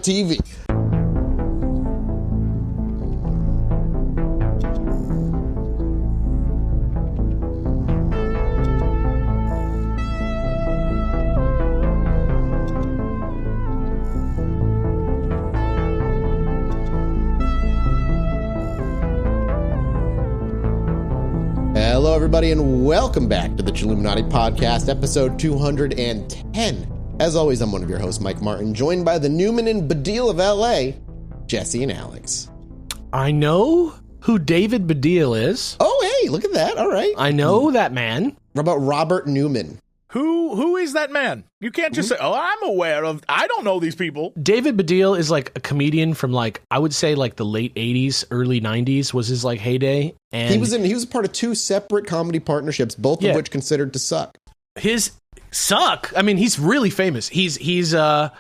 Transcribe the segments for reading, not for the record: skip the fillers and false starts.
TV. Hello, everybody, and welcome back to the Chilluminati podcast, episode 210. As always, I'm one of your hosts, Mike Martin, joined by the Newman and Baddiel of LA, Jesse and Alex. I know who David Baddiel is. Oh, hey, look at that. All right. I know that man. What about Robert Newman? Who is that man? You can't just say, oh, I'm aware of, I don't know these people. David Baddiel is like a comedian from I would say the late 80s, early 90s was his heyday. And he was part of two separate comedy partnerships, both of which considered to suck. His suck? I mean, he's really famous. He's like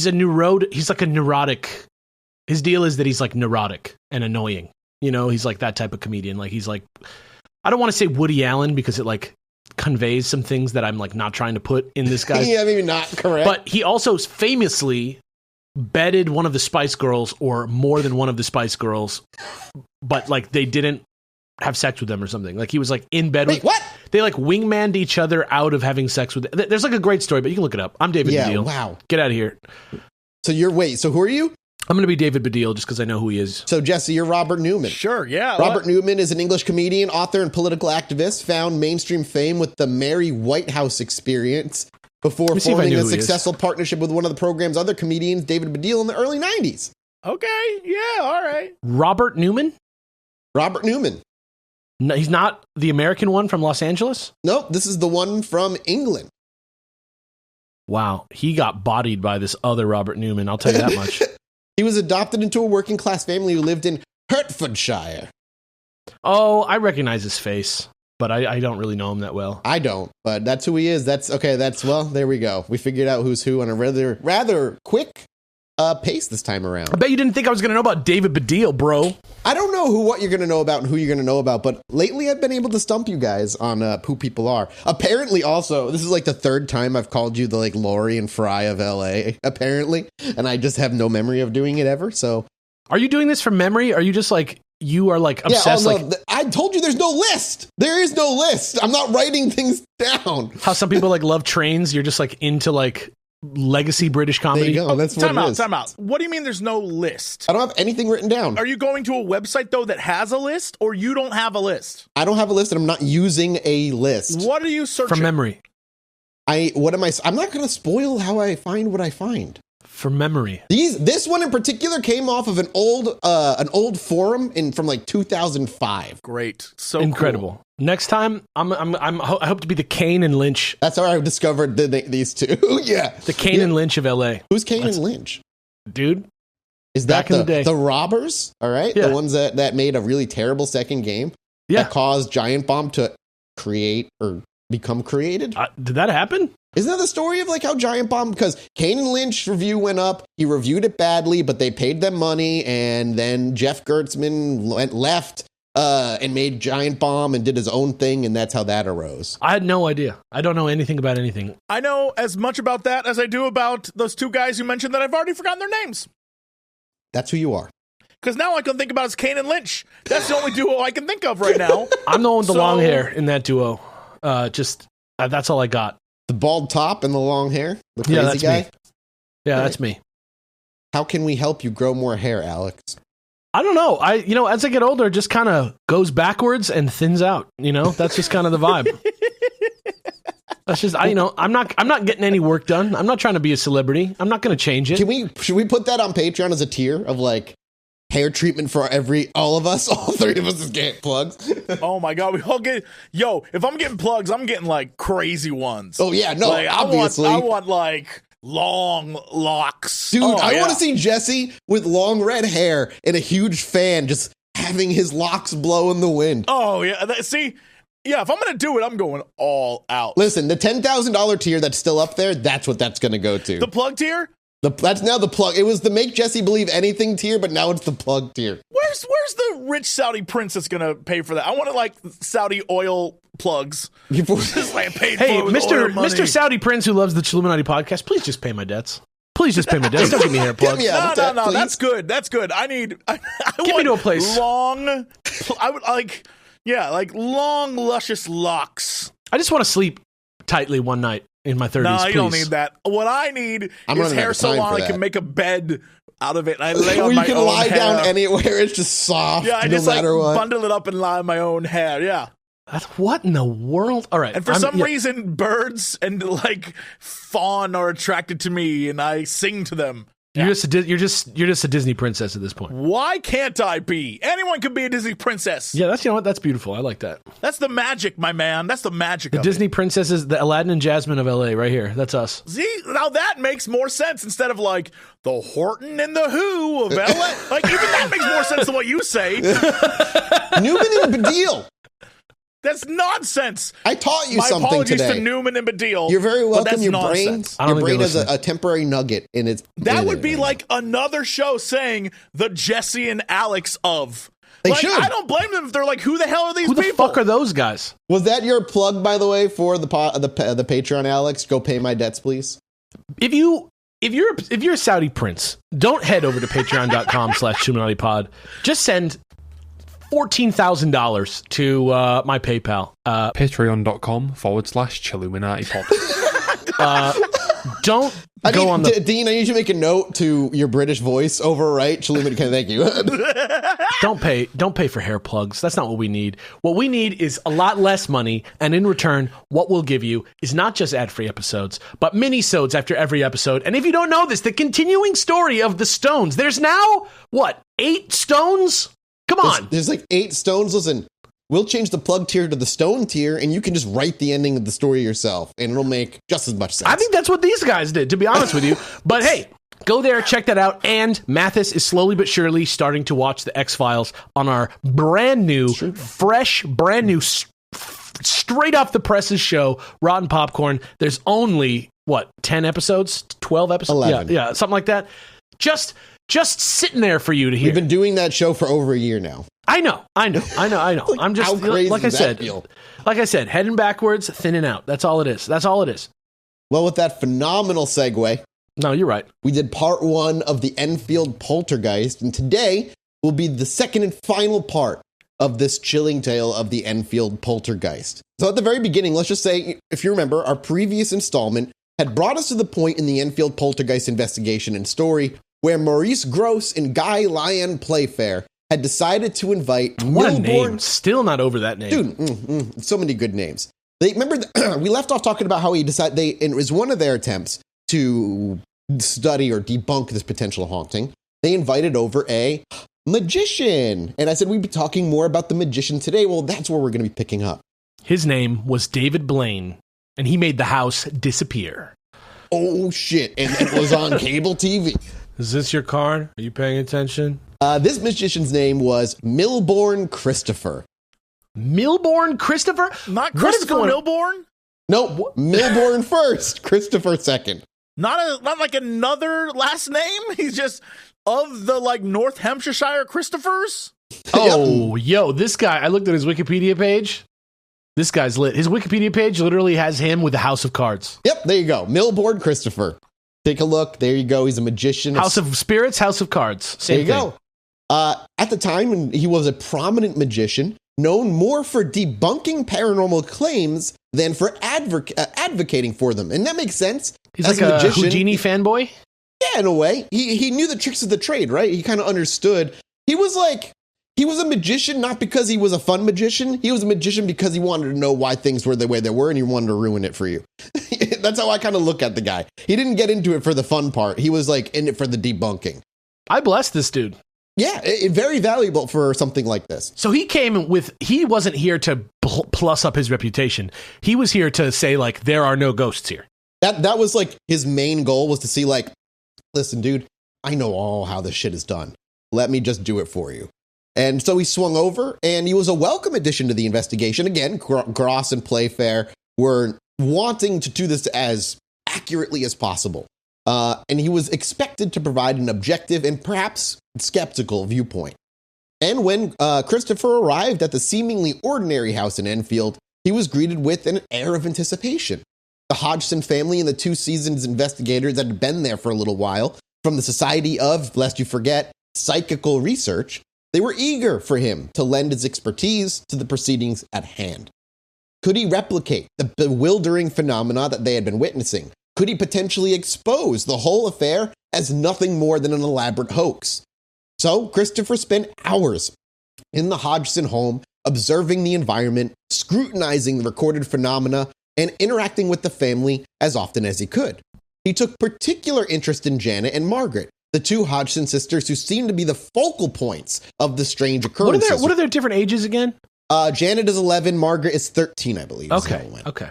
a neurotic. His deal is that he's like neurotic and annoying. You know, he's like that type of comedian. He's like, I don't want to say Woody Allen because it conveys some things that I'm not trying to put in this guy. Yeah, maybe not correct. But he also famously bedded one of the Spice Girls or more than one of the Spice Girls, but they didn't have sex with them or something. He was in bed with. What? They wingmanned each other out of having sex with. There's a great story, but you can look it up. I'm David Baddiel. Wow. Get out of here. So who are you? I'm going to be David Baddiel just because I know who he is. So, Jesse, you're Robert Newman. Sure, yeah. Robert Newman is an English comedian, author, and political activist, found mainstream fame with the Mary Whitehouse Experience before forming a successful partnership with one of the program's other comedians, David Baddiel, in the early 90s. Okay, yeah, all right. Robert Newman? Robert Newman. No, he's not the American one from Los Angeles? Nope, this is the one from England. Wow, he got bodied by this other Robert Newman, I'll tell you that much. He was adopted into a working-class family who lived in Hertfordshire. Oh, I recognize his face, but I don't really know him that well. I don't, but that's who he is. There we go. We figured out who's who on a rather quick pace this time around. I bet you didn't think I was going to know about David Baddiel, bro. I don't know what you're going to know about and who you're going to know about, but lately I've been able to stump you guys on who people are. Apparently, also, this is the third time I've called you the Laurie and Fry of LA, apparently, and I just have no memory of doing it ever, so. Are you doing this from memory? Are you just you are obsessed? Yeah, no, I told you there's no list. There is no list. I'm not writing things down. How some people love trains. You're just into legacy British comedy. There you go. That's what it is. Time out. What do you mean there's no list? I don't have anything written down. Are you going to a website, though, that has a list, or you don't have a list? I don't have a list, and I'm not using a list. What are you searching? From memory. I'm not going to spoil how I find what I find. From memory. This one in particular came off of an old forum from 2005. Great. So incredible. Cool. Next time, I hope to be the Kane and Lynch. That's how I discovered these two. Yeah. The Kane and Lynch of LA. Who's Kane and Lynch? Dude. Is that back in the day. The robbers? All right. Yeah. The ones that made a really terrible second game. Yeah. That caused Giant Bomb to create or become created. Did that happen? Isn't that the story of how Giant Bomb, because Kane and Lynch review went up, he reviewed it badly, but they paid them money, and then Jeff Gertzman left and made Giant Bomb and did his own thing, and that's how that arose. I had no idea. I don't know anything about anything. I know as much about that as I do about those two guys you mentioned that I've already forgotten their names. That's who you are. Because now I can think about is Kane and Lynch. That's the only duo I can think of right now. I'm the one with the long hair in that duo. That's all I got. The bald top and the long hair? The crazy that's guy? Me. Yeah, that's me. How can we help you grow more hair, Alex? I don't know. As I get older, it just kind of goes backwards and thins out. That's just kind of the vibe. That's just I'm not getting any work done. I'm not trying to be a celebrity. I'm not going to change it. Should we put that on Patreon as a tier of hair treatment for all of us? All three of us is getting plugs. Oh my God. We all get, if I'm getting plugs, I'm getting crazy ones. Oh yeah. No, obviously. I want long locks. Dude, I want to see Jesse with long red hair and a huge fan just having his locks blow in the wind. Oh yeah. See, yeah, if I'm going to do it, I'm going all out. Listen, the $10,000 tier that's still up there, that's what that's going to go to. The plug tier? That's now the plug. It was the make Jesse believe anything tier, but now it's the plug tier. Where's the rich Saudi prince that's going to pay for that? I want Saudi oil plugs. Just hey, Mr. Saudi prince who loves the Chilluminati podcast, please just pay my debts. Please just pay my debts. Don't give me hair plugs. Get me out of debt, No. please. That's good. That's good. I Get me want to a place. long. I would like long, luscious locks. I just want to sleep tightly one night in my 30s. No, you don't please. need that. What I need I'm is running out hair of so time long for I that. can make a bed out of it. And I lay Where on you my can own lie hair. down anywhere. It's just soft. Yeah, I no just like matter what. bundle it up and lie on my own hair. Yeah. What in the world? All right. And for some reason, birds and like fawn are attracted to me, and I sing to them. You're just a Disney princess at this point. Why can't I be? Anyone can be a Disney princess. Yeah, you know what? That's beautiful. I like that. That's the magic, my man. That's the magic The of Disney it. princesses, the Aladdin and Jasmine of LA, right here. That's us. See, now that makes more sense instead of like the Horton and the Who of LA. Like, even that makes more sense than what you say. Newman and Badil. That's nonsense. I taught you My something apologies today. to Newman and Badil. You're very but welcome. that's Your nonsense. I don't your think brain they're is a listening. temporary nugget in its. That in would it be right like another show saying the Jesse and Alex of. They like, should. I don't blame them if they're like, who the hell are these Who the people? fuck are those guys? now. Was that your plug, by the way, for the Patreon, Alex? Go pay my debts, please. If you're a Saudi prince, don't head over to patreon.com/Chilluminati Just send $14,000 to my PayPal. Patreon.com/Chilluminati Don't go on the. Dean, I need you to make a note to your British voice overwrite Chilluminati. Thank you. Don't pay for hair plugs. That's not what we need. What we need is a lot less money, and in return, what we'll give you is not just ad-free episodes, but mini-sodes after every episode. And if you don't know this, the continuing story of the Stones. There's now 8 Stones? Come on. There's like 8 stones. Listen, we'll change the plug tier to the stone tier, and you can just write the ending of the story yourself, and it'll make just as much sense. I think that's what these guys did, to be honest with you. But hey, go there, check that out. And Mathis is slowly but surely starting to watch the X-Files on our brand new, straight off the presses show, Rotten Popcorn. There's only, 10 episodes? 12 episodes? 11. Yeah, something like that. Just sitting there for you to hear. We've been doing that show for over a year now. I know. I'm just how crazy like I does that said, feel? heading backwards, thinning out. That's all it is. Well, with that phenomenal segue, No, you're right. we did part 1 of the Enfield Poltergeist, and today will be the second and final part of this chilling tale of the Enfield Poltergeist. So at the very beginning, let's just say, if you remember, our previous installment had brought us to the point in the Enfield Poltergeist investigation and story where Maurice Gross and Guy Lyon Playfair had decided to invite What a Milbourne. name. Still not over that name. Dude, so many good names. They remember we left off talking about how he decided it was one of their attempts to study or debunk this potential haunting. They invited over a magician, and I said we'd be talking more about the magician today. Well, that's where we're going to be picking up. His name was David Blaine, and he made the house disappear. Oh shit! And it was on cable TV. Is this your card? Are you paying attention? This magician's name was Milbourne Christopher. Milbourne Christopher? Not What is Christopher going- Milbourne? Nope, Milbourne first, Christopher second. Not like another last name? He's just of the like North Hampshire Christophers? Oh, yo, this guy, I looked at his Wikipedia page. This guy's lit. His Wikipedia page literally has him with the House of Cards. Yep, there you go. Milbourne Christopher. Take a look. There you go. He's a magician. House of Spirits, House of Cards. Same There you thing. go. At the time, he was a prominent magician, known more for debunking paranormal claims than for advocating for them. And that makes sense. He's As like a magician, Houdini fanboy. Yeah, in a way. He knew the tricks of the trade, right? He kind of understood. He was a magician not because he was a fun magician. He was a magician because he wanted to know why things were the way they were, and he wanted to ruin it for you. That's how I kind of look at the guy. He didn't get into it for the fun part. He was like in it for the debunking. I bless this dude. Yeah, very valuable for something like this. So he wasn't here to plus up his reputation. He was here to say, like, there are no ghosts here. That was like his main goal, was to see like, listen, dude, I know all how this shit is done. Let me just do it for you. And so he swung over, and he was a welcome addition to the investigation. Again, Gross and Playfair were wanting to do this as accurately as possible. And he was expected to provide an objective and perhaps skeptical viewpoint. And when Christopher arrived at the seemingly ordinary house in Enfield, he was greeted with an air of anticipation. The Hodgson family and the 2 seasoned investigators that had been there for a little while from the Society of, lest you forget, Psychical Research, they were eager for him to lend his expertise to the proceedings at hand. Could he replicate the bewildering phenomena that they had been witnessing? Could he potentially expose the whole affair as nothing more than an elaborate hoax? So Christopher spent hours in the Hodgson home, observing the environment, scrutinizing the recorded phenomena, and interacting with the family as often as he could. He took particular interest in Janet and Margaret, the 2 Hodgson sisters who seemed to be the focal points of the strange occurrences. What are their different ages again? Janet is 11, Margaret is 13, I believe. Okay.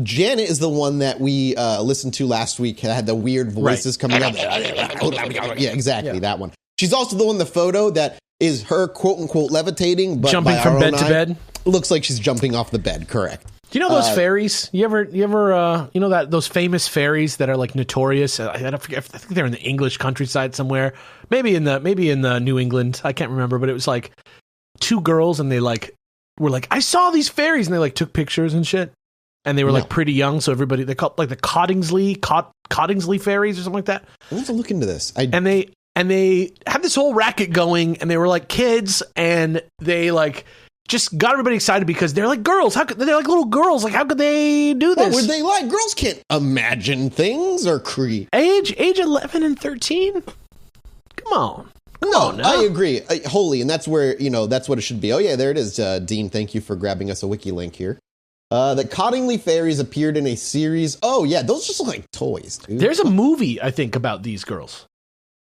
Janet is the one that we listened to last week, that had the weird voices coming out. Yeah, exactly, that one. She's also the one in the photo that is her quote-unquote levitating, but jumping from bed to bed. Looks like she's jumping off the bed, correct. Do you know those fairies? You ever that those famous fairies that are like notorious? I think they're in the English countryside somewhere. Maybe in the New England. I can't remember, but it was like 2 girls and they like were like, I saw these fairies, and they like took pictures and shit. And they were like pretty young, so everybody, they called like the Coddingsley fairies or something like that. I want to look into this. And they had this whole racket going, and they were like kids, and they like just got everybody excited because they're like girls. They're like little girls? Like, how could they do this? What would they like? Girls can't imagine things or create. Age 11 and 13? Come on. I agree. Wholly, and that's where, that's what it should be. Oh, yeah, there it is. Dean, thank you for grabbing us a wiki link here. The Coddingly fairies appeared in a series. Oh, yeah, those just look like toys, dude. There's a movie, I think, about these girls.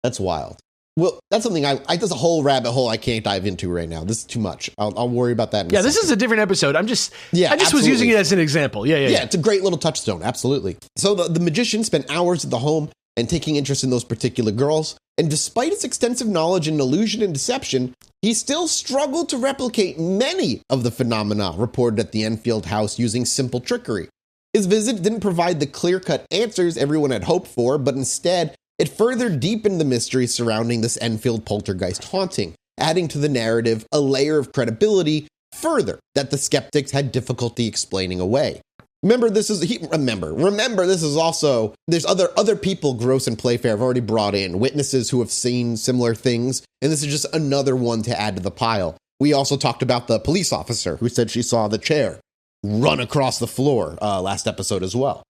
That's wild. Well, that's something there's a whole rabbit hole I can't dive into right now. This is too much. I'll worry about that in a second. This is a different episode. I just absolutely. was using it as an example. Yeah, it's a great little touchstone. Absolutely. So the magician spent hours at the home and taking interest in those particular girls. And despite his extensive knowledge in illusion and deception, he still struggled to replicate many of the phenomena reported at the Enfield house using simple trickery. His visit didn't provide the clear-cut answers everyone had hoped for, but instead, it further deepened the mystery surrounding this Enfield poltergeist haunting, adding to the narrative a layer of credibility further that the skeptics had difficulty explaining away. Remember, this is also, there's other people Gross and Playfair have already brought in, witnesses who have seen similar things, and this is just another one to add to the pile. We also talked about the police officer who said she saw the chair run across the floor last episode as well.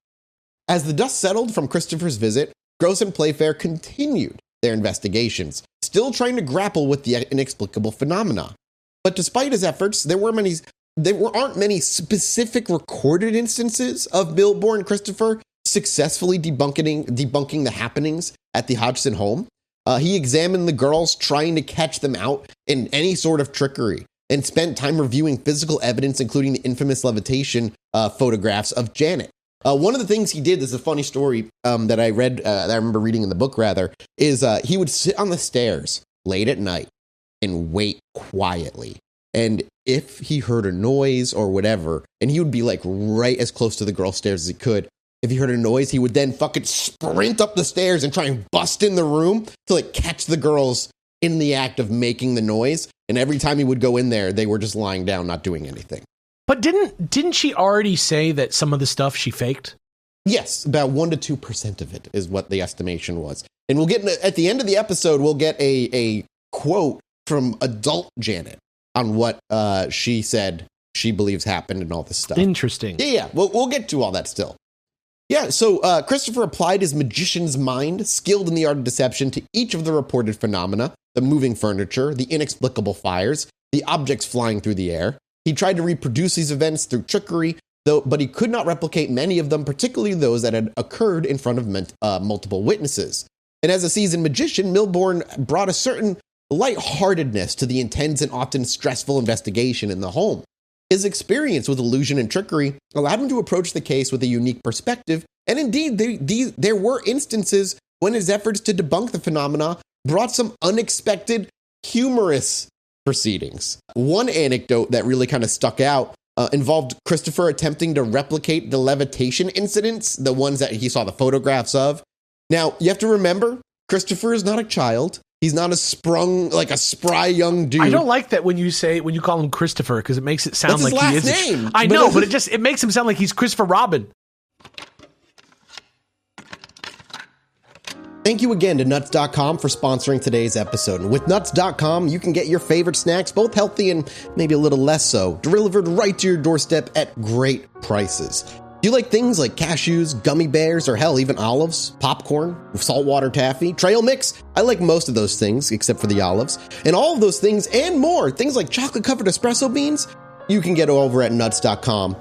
As the dust settled from Christopher's visit, Gross and Playfair continued their investigations, still trying to grapple with the inexplicable phenomena. But despite his efforts, there aren't many specific recorded instances of Milbourne and Christopher successfully debunking the happenings at the Hodgson home. He examined the girls, trying to catch them out in any sort of trickery, and spent time reviewing physical evidence, including the infamous levitation photographs of Janet. One of the things he did, this is a funny story that I read, that I remember reading in the book rather, is he would sit on the stairs late at night and wait quietly. And if he heard a noise or whatever, and he would be like right as close to the girl stairs as he could, if he heard a noise, he would then fucking sprint up the stairs and try and bust in the room to like catch the girls in the act of making the noise. And every time he would go in there, they were just lying down, not doing anything. But didn't she already say that some of the stuff she faked? Yes, about 1% to 2% of it is what the estimation was. And we'll get at the end of the episode, we'll get a quote from adult Janet on what she said she believes happened and all this stuff. Interesting. Yeah. We'll get to all that still. Yeah, so Christopher applied his magician's mind, skilled in the art of deception, to each of the reported phenomena: the moving furniture, the inexplicable fires, the objects flying through the air. He tried to reproduce these events through trickery, but he could not replicate many of them, particularly those that had occurred in front of multiple witnesses. And as a seasoned magician, Milbourne brought a certain lightheartedness to the intense and often stressful investigation in the home. His experience with illusion and trickery allowed him to approach the case with a unique perspective, and indeed, there were instances when his efforts to debunk the phenomena brought some unexpected, humorous proceedings. One anecdote that really kind of stuck out involved Christopher attempting to replicate the levitation incidents, the ones that he saw the photographs of. Now, you have to remember, Christopher is not a child. He's not a spry young dude. I don't like that when you call him Christopher, because it makes it sound That's like his he last is. name. I know, but it makes him sound like he's Christopher Robin. Thank you again to Nuts.com for sponsoring today's episode. And with Nuts.com, you can get your favorite snacks, both healthy and maybe a little less so, delivered right to your doorstep at great prices. Do you like things like cashews, gummy bears, or hell, even olives, popcorn, saltwater taffy, trail mix? I like most of those things, except for the olives. And all of those things and more, things like chocolate-covered espresso beans, you can get over at Nuts.com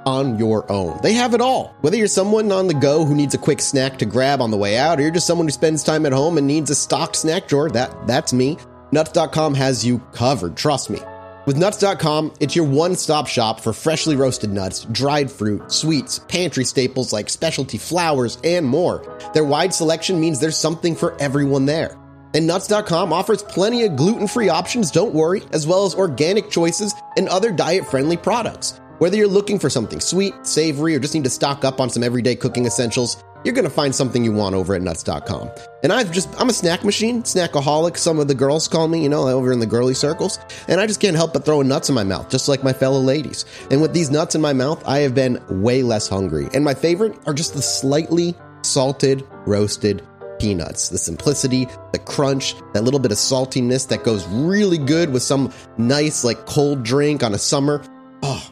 on your own. They have it all. Whether you're someone on the go who needs a quick snack to grab on the way out, or you're just someone who spends time at home and needs a stocked snack drawer, that's me. Nuts.com has you covered, trust me. With Nuts.com, it's your one-stop shop for freshly roasted nuts, dried fruit, sweets, pantry staples like specialty flours, and more. Their wide selection means there's something for everyone there. And Nuts.com offers plenty of gluten-free options, don't worry, as well as organic choices and other diet-friendly products. Whether you're looking for something sweet, savory, or just need to stock up on some everyday cooking essentials, you're going to find something you want over at Nuts.com. And I'm a snack machine, snackaholic, some of the girls call me, over in the girly circles, and I just can't help but throwing nuts in my mouth, just like my fellow ladies. And with these nuts in my mouth, I have been way less hungry. And my favorite are just the slightly salted, roasted peanuts. The simplicity, the crunch, that little bit of saltiness that goes really good with some nice, cold drink on a summer. Oh,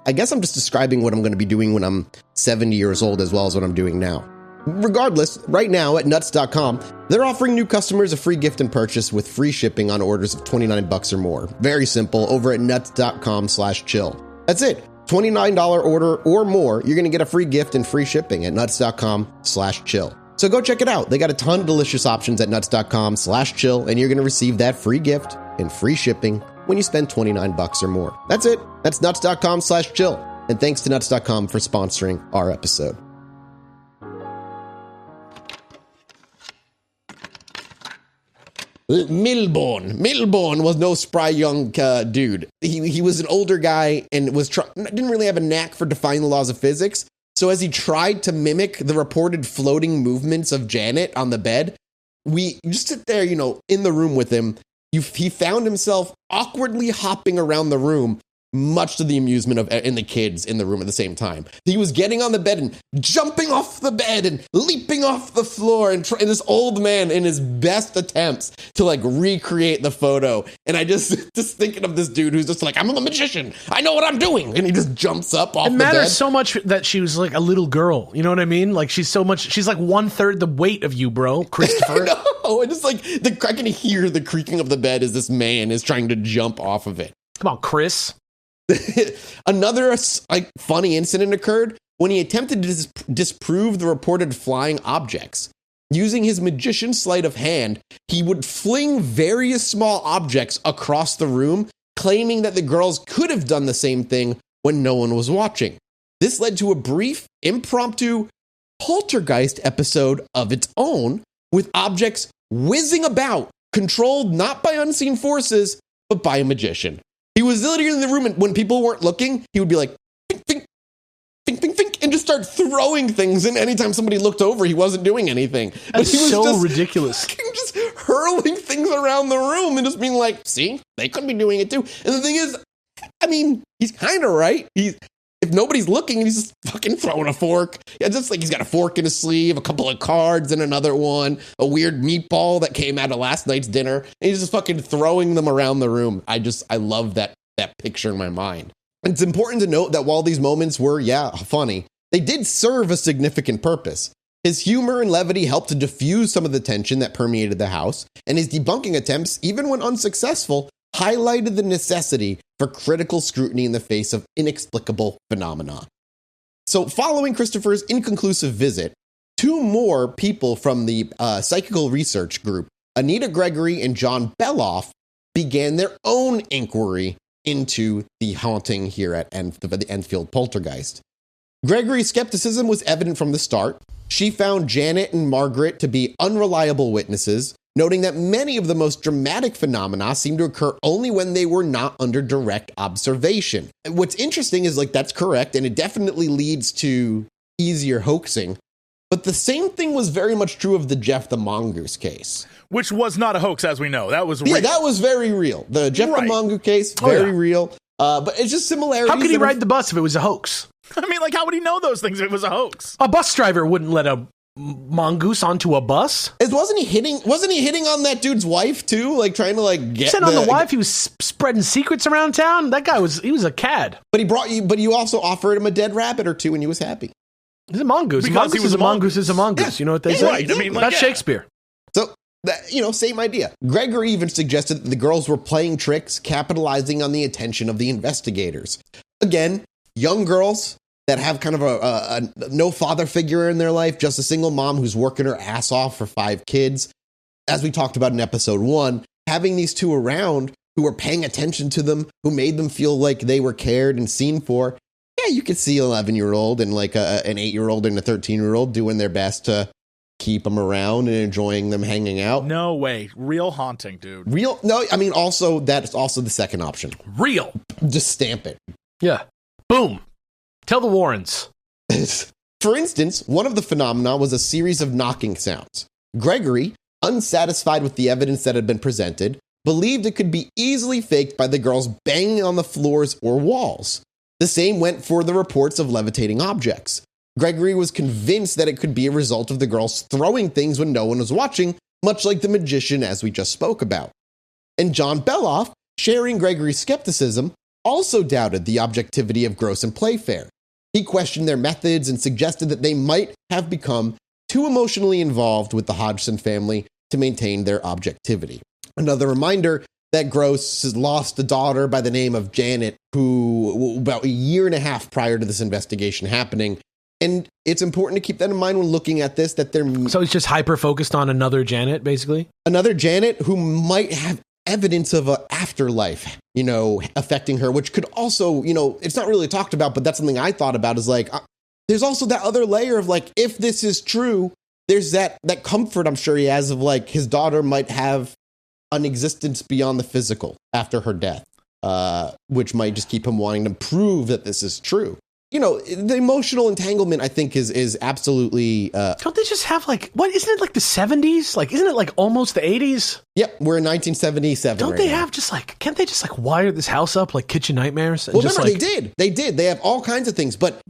I guess I'm just describing what I'm going to be doing when I'm 70 years old as well as what I'm doing now. Regardless, right now at Nuts.com, they're offering new customers a free gift and purchase with free shipping on orders of $29 or more. Very simple, over at Nuts.com/chill. That's it. $29 order or more, you're going to get a free gift and free shipping at Nuts.com/chill. So go check it out. They got a ton of delicious options at Nuts.com/chill, and you're going to receive that free gift and free shipping when you spend $29 or more. That's it. That's Nuts.com/chill. And thanks to Nuts.com for sponsoring our episode. Milborn was no spry young dude. He was an older guy and didn't really have a knack for defying the laws of physics. So as he tried to mimic the reported floating movements of Janet on the bed, we just sit there, in the room with him. He found himself awkwardly hopping around the room, much to the amusement of the kids in the room at the same time. He was getting on the bed and jumping off the bed and leaping off the floor, and this old man in his best attempts to recreate the photo. And I just thinking of this dude who's just I'm a magician. I know what I'm doing. And he just jumps up off the bed. It matters so much that she was a little girl. You know what I mean? She's 1/3 the weight of you, bro, Christopher. No, and just I can hear the creaking of the bed as this man is trying to jump off of it. Come on, Chris. Another funny incident occurred when he attempted to disprove the reported flying objects. Using his magician sleight of hand, he would fling various small objects across the room, claiming that the girls could have done the same thing when no one was watching. This led to a brief, impromptu Poltergeist episode of its own, with objects whizzing about, controlled not by unseen forces, but by a magician. He was literally in the room, and when people weren't looking, he would be like, think, think, think, think, think, and just start throwing things. And anytime somebody looked over, he wasn't doing anything. That's he was so just ridiculous. Just hurling things around the room and just being like, see, they could be doing it too. And the thing is, he's kind of right. If nobody's looking, he's just fucking throwing a fork. Yeah, just he's got a fork in his sleeve, a couple of cards and another one, a weird meatball that came out of last night's dinner. And he's just fucking throwing them around the room. I love that picture in my mind. And it's important to note that while these moments were, funny, they did serve a significant purpose. His humor and levity helped to diffuse some of the tension that permeated the house, and his debunking attempts, even when unsuccessful, highlighted the necessity for critical scrutiny in the face of inexplicable phenomena. So following Christopher's inconclusive visit, two more people from the psychical research group, Anita Gregory and John Beloff, began their own inquiry into the haunting here at the Enfield Poltergeist. Gregory's skepticism was evident from the start. She found Janet and Margaret to be unreliable witnesses, noting that many of the most dramatic phenomena seemed to occur only when they were not under direct observation. What's interesting is that's correct, and it definitely leads to easier hoaxing. But the same thing was very much true of the Jeff the Mongoose case. Which was not a hoax, as we know. That was real. Yeah, that was very real. The Jeff the Mongoose case, very real. But it's just similarities. How could he ride the bus if it was a hoax? How would he know those things if it was a hoax? A bus driver wouldn't let a mongoose onto a bus. Wasn't he hitting on that dude's wife too? Like trying to like get on the wife. He was spreading secrets around town. That guy was a cad. But you also offered him a dead rabbit or two and he was happy. He's a mongoose. Because he was a mongoose is a mongoose. Yeah. You know what they say? Right. I mean, that's Shakespeare. So, same idea. Gregory even suggested that the girls were playing tricks, capitalizing on the attention of the investigators. Again, young girls that have kind of a no father figure in their life, just a single mom who's working her ass off for 5 kids. As we talked about in episode 1, having these two around who were paying attention to them, who made them feel like they were cared and seen for. Yeah, you could see an 11-year-old and like an 8-year-old and a 13-year-old doing their best to keep them around and enjoying them hanging out. No way. Real haunting, dude. Real? No, I mean, also, that's also the second option. Real. Just stamp it. Yeah. Boom. Tell the Warrens. For instance, one of the phenomena was a series of knocking sounds. Gregory, unsatisfied with the evidence that had been presented, believed it could be easily faked by the girls banging on the floors or walls. The same went for the reports of levitating objects. Gregory was convinced that it could be a result of the girls throwing things when no one was watching, much like the magician as we just spoke about. And John Beloff, sharing Gregory's skepticism, also doubted the objectivity of Gross and Playfair. He questioned their methods and suggested that they might have become too emotionally involved with the Hodgson family to maintain their objectivity. Another reminder that Gross has lost a daughter by the name of Janet, who about a year and a half prior to this investigation happening. And it's important to keep that in mind when looking at this, that they're... So he's just hyper-focused on another Janet, basically? Another Janet who might have evidence of an afterlife, affecting her, which could also, it's not really talked about, but that's something I thought about is like, there's also that other layer of like, if this is true, there's that comfort I'm sure he has of like his daughter might have an existence beyond the physical after her death, which might just keep him wanting to prove that this is true. The emotional entanglement, I think, is absolutely... Don't they just have, isn't it like the 70s? Isn't it like almost the 80s? Yep, we're in 1977 Don't they have just can't they just wire this house up like Kitchen Nightmares? Well, remember, they did. They did. They have all kinds of things, but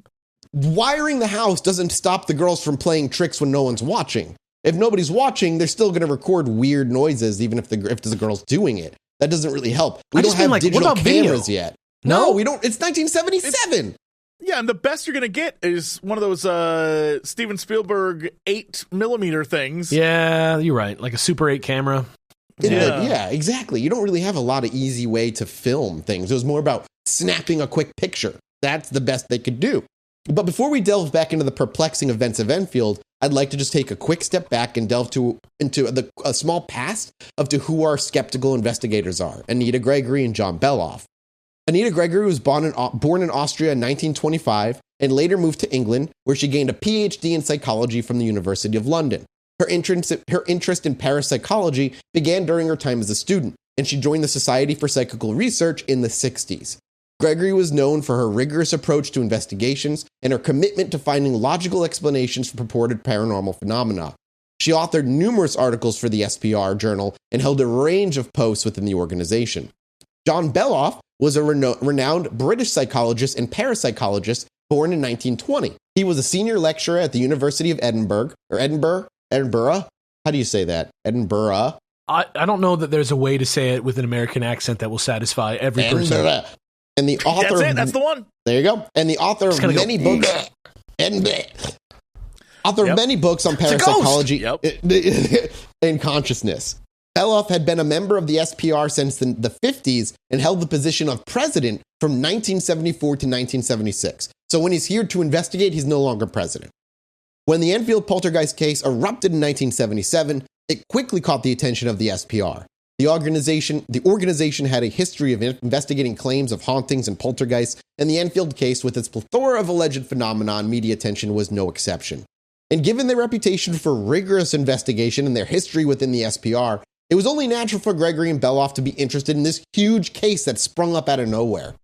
wiring the house doesn't stop the girls from playing tricks when no one's watching. If nobody's watching, they're still going to record weird noises, even if the girl's doing it. That doesn't really help. We don't have digital cameras yet. No, we don't. It's 1977. Yeah, and the best you're going to get is one of those Steven Spielberg 8mm things. Yeah, you're right. Like a Super 8 camera. Yeah, exactly. You don't really have a lot of easy way to film things. It was more about snapping a quick picture. That's the best they could do. But before we delve back into the perplexing events of Enfield, I'd like to just take a quick step back and delve into a small past of who our skeptical investigators are, Anita Gregory and John Beloff. Anita Gregory was born in Austria in 1925 and later moved to England, where she gained a PhD in psychology from the University of London. Her interest in parapsychology began during her time as a student, and she joined the Society for Psychical Research in the 60s. Gregory was known for her rigorous approach to investigations and her commitment to finding logical explanations for purported paranormal phenomena. She authored numerous articles for the SPR journal and held a range of posts within the organization. John Beloff was a renowned British psychologist and parapsychologist born in 1920. He was a senior lecturer at the University of Edinburgh. How do you say that? Edinburgh. I don't know that there's a way to say it with an American accent that will satisfy every person. And the author... That's the one. There you go. And the author of many books... Author of many books on parapsychology and consciousness. Beloff had been a member of the SPR since the 50s and held the position of president from 1974 to 1976. So when he's here to investigate, he's no longer president. When the Enfield poltergeist case erupted in 1977, it quickly caught the attention of the SPR. The organization had a history of investigating claims of hauntings and poltergeists, and the Enfield case, with its plethora of alleged phenomena and media attention, was no exception. And given their reputation for rigorous investigation and their history within the SPR, it was only natural for Gregory and Beloff to be interested in this huge case that sprung up out of nowhere.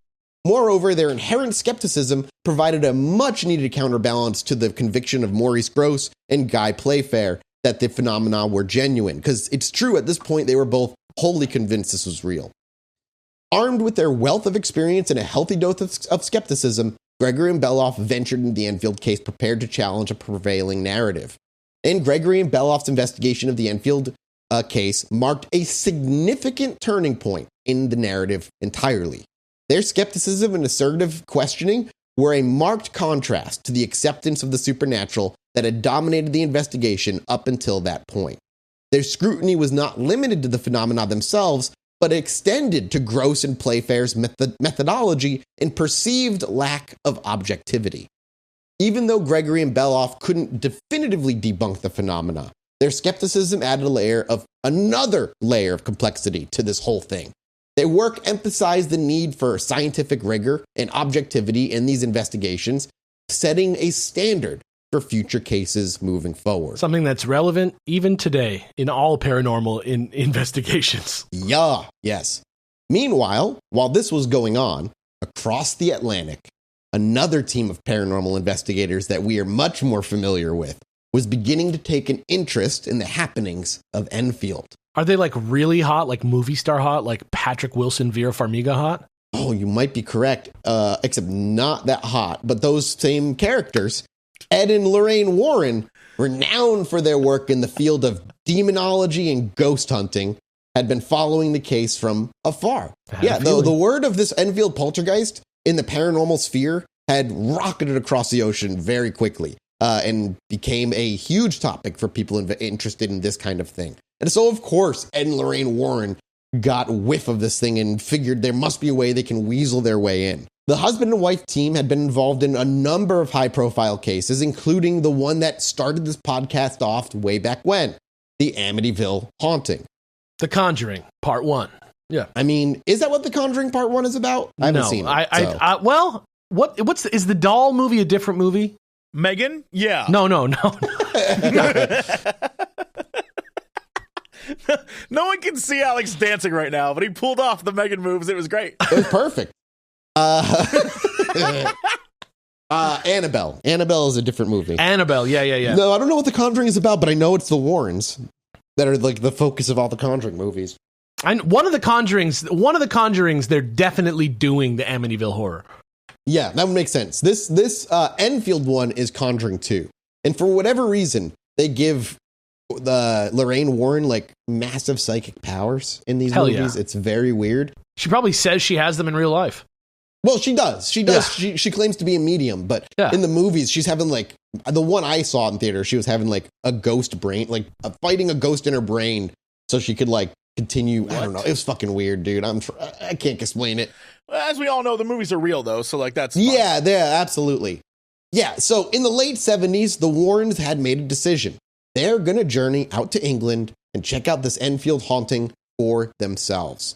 Moreover, their inherent skepticism provided a much-needed counterbalance to the conviction of Maurice Grosse and Guy Playfair that the phenomena were genuine, because it's true at this point they were both wholly convinced this was real. Armed with their wealth of experience and a healthy dose of skepticism, Gregory and Beloff ventured into the Enfield case prepared to challenge a prevailing narrative. and Gregory and Beloff's investigation of the Enfield case marked a significant turning point in the narrative entirely. Their skepticism and assertive questioning were a marked contrast to the acceptance of the supernatural that had dominated the investigation up until that point. Their scrutiny was not limited to the phenomena themselves, but extended to Gross and Playfair's methodology and perceived lack of objectivity. Even though Gregory and Beloff couldn't definitively debunk the phenomena, their skepticism added another layer of complexity to this whole thing. Their work emphasized the need for scientific rigor and objectivity in these investigations, setting a standard for future cases moving forward. Something that's relevant even today in all paranormal investigations. Yeah, yes. Meanwhile, while this was going on, across the Atlantic, another team of paranormal investigators that we are much more familiar with was beginning to take an interest in the happenings of Enfield. Are they like really hot, like movie star hot, like Patrick Wilson, Vera Farmiga hot? Oh, you might be correct, except not that hot. But those same characters, Ed and Lorraine Warren, renowned for their work in the field of demonology and ghost hunting, had been following the case from afar. Yeah, the word of this Enfield poltergeist in the paranormal sphere had rocketed across the ocean very quickly and became a huge topic for people interested in this kind of thing. And so, of course, Ed and Lorraine Warren got whiff of this thing and figured there must be a way they can weasel their way in. The husband and wife team had been involved in a number of high-profile cases, including the one that started this podcast off way back when, the Amityville haunting. The Conjuring, Part 1. Yeah. I mean, is that what The Conjuring Part 1 is about? I haven't seen it. Well, is the doll movie a different movie? Megan? Yeah. No. No one can see Alex dancing right now, but he pulled off the Megan moves. It was great. It was perfect. Annabelle. Annabelle is a different movie. Annabelle, yeah. No, I don't know what The Conjuring is about, but I know it's the Warrens that are like the focus of all the Conjuring movies. And one of the Conjurings, they're definitely doing the Amityville horror. Yeah, that would make sense. This Enfield one is Conjuring 2. And for whatever reason, they give the Lorraine Warren like massive psychic powers in these movies. Yeah. It's very weird. She probably says she has them in real life. Well, she does. Yeah. She claims to be a medium, but in the movies, she's having like the one I saw in theater. She was having like a ghost brain, like fighting a ghost in her brain, so she could like continue. What? I don't know. It was fucking weird, dude. I can't explain it. As we all know, the movies are real though, so like that's fine. Yeah, absolutely. Yeah. So in the late 70s, the Warrens had made a decision. They're gonna journey out to England and check out this Enfield haunting for themselves.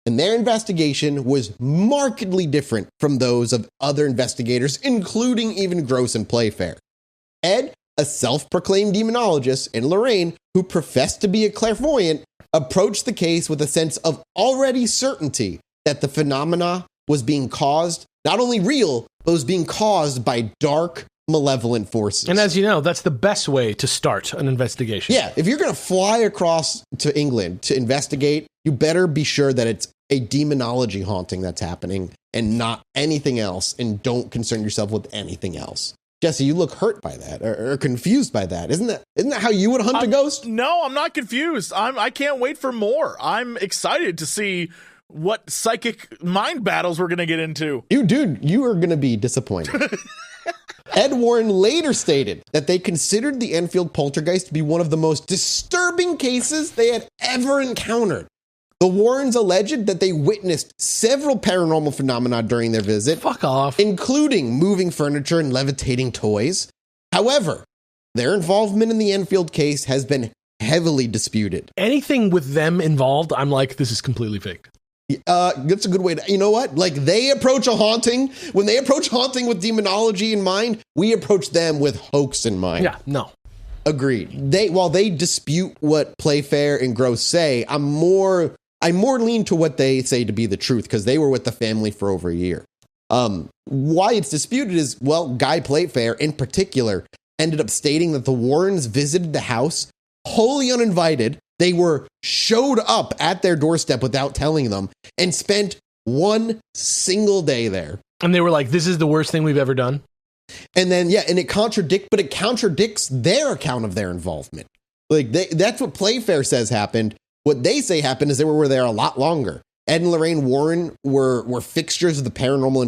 And their investigation was markedly different from those of other investigators, including even Gross and Playfair. Ed, a self-proclaimed demonologist, and Lorraine, who professed to be a clairvoyant, approached the case with a sense of already certainty that the phenomena was being caused, not only real, but was being caused by dark, malevolent forces. And as you know, that's the best way to start an investigation. Yeah, if you're going to fly across to England to investigate, you better be sure that it's a demonology haunting that's happening and not anything else, and don't concern yourself with anything else. Jesse, you look hurt by that or confused by that. Isn't that how you would hunt a ghost? No, I'm not confused. I can't wait for more. I'm excited to see what psychic mind battles we're going to get into. You are going to be disappointed. Ed Warren later stated that they considered the Enfield poltergeist to be one of the most disturbing cases they had ever encountered. The Warrens alleged that they witnessed several paranormal phenomena during their visit. Fuck off. Including moving furniture and levitating toys. However, their involvement in the Enfield case has been heavily disputed. Anything with them involved, I'm like, this is completely fake. That's a good way to, you know what? Like they approach a haunting, when they approach haunting with demonology in mind, we approach them with hoax in mind. Yeah, no. Agreed. While they dispute what Playfair and Gross say, I more lean to what they say to be the truth, because they were with the family for over a year. Why it's disputed is, well, Guy Playfair in particular ended up stating that the Warrens visited the house wholly uninvited. They were showed up at their doorstep without telling them and spent one single day there. And they were like, this is the worst thing we've ever done. And then, and it contradicts their account of their involvement. Like, that's what Playfair says happened. What they say happened is they were there a lot longer. Ed and Lorraine Warren were fixtures of the paranormal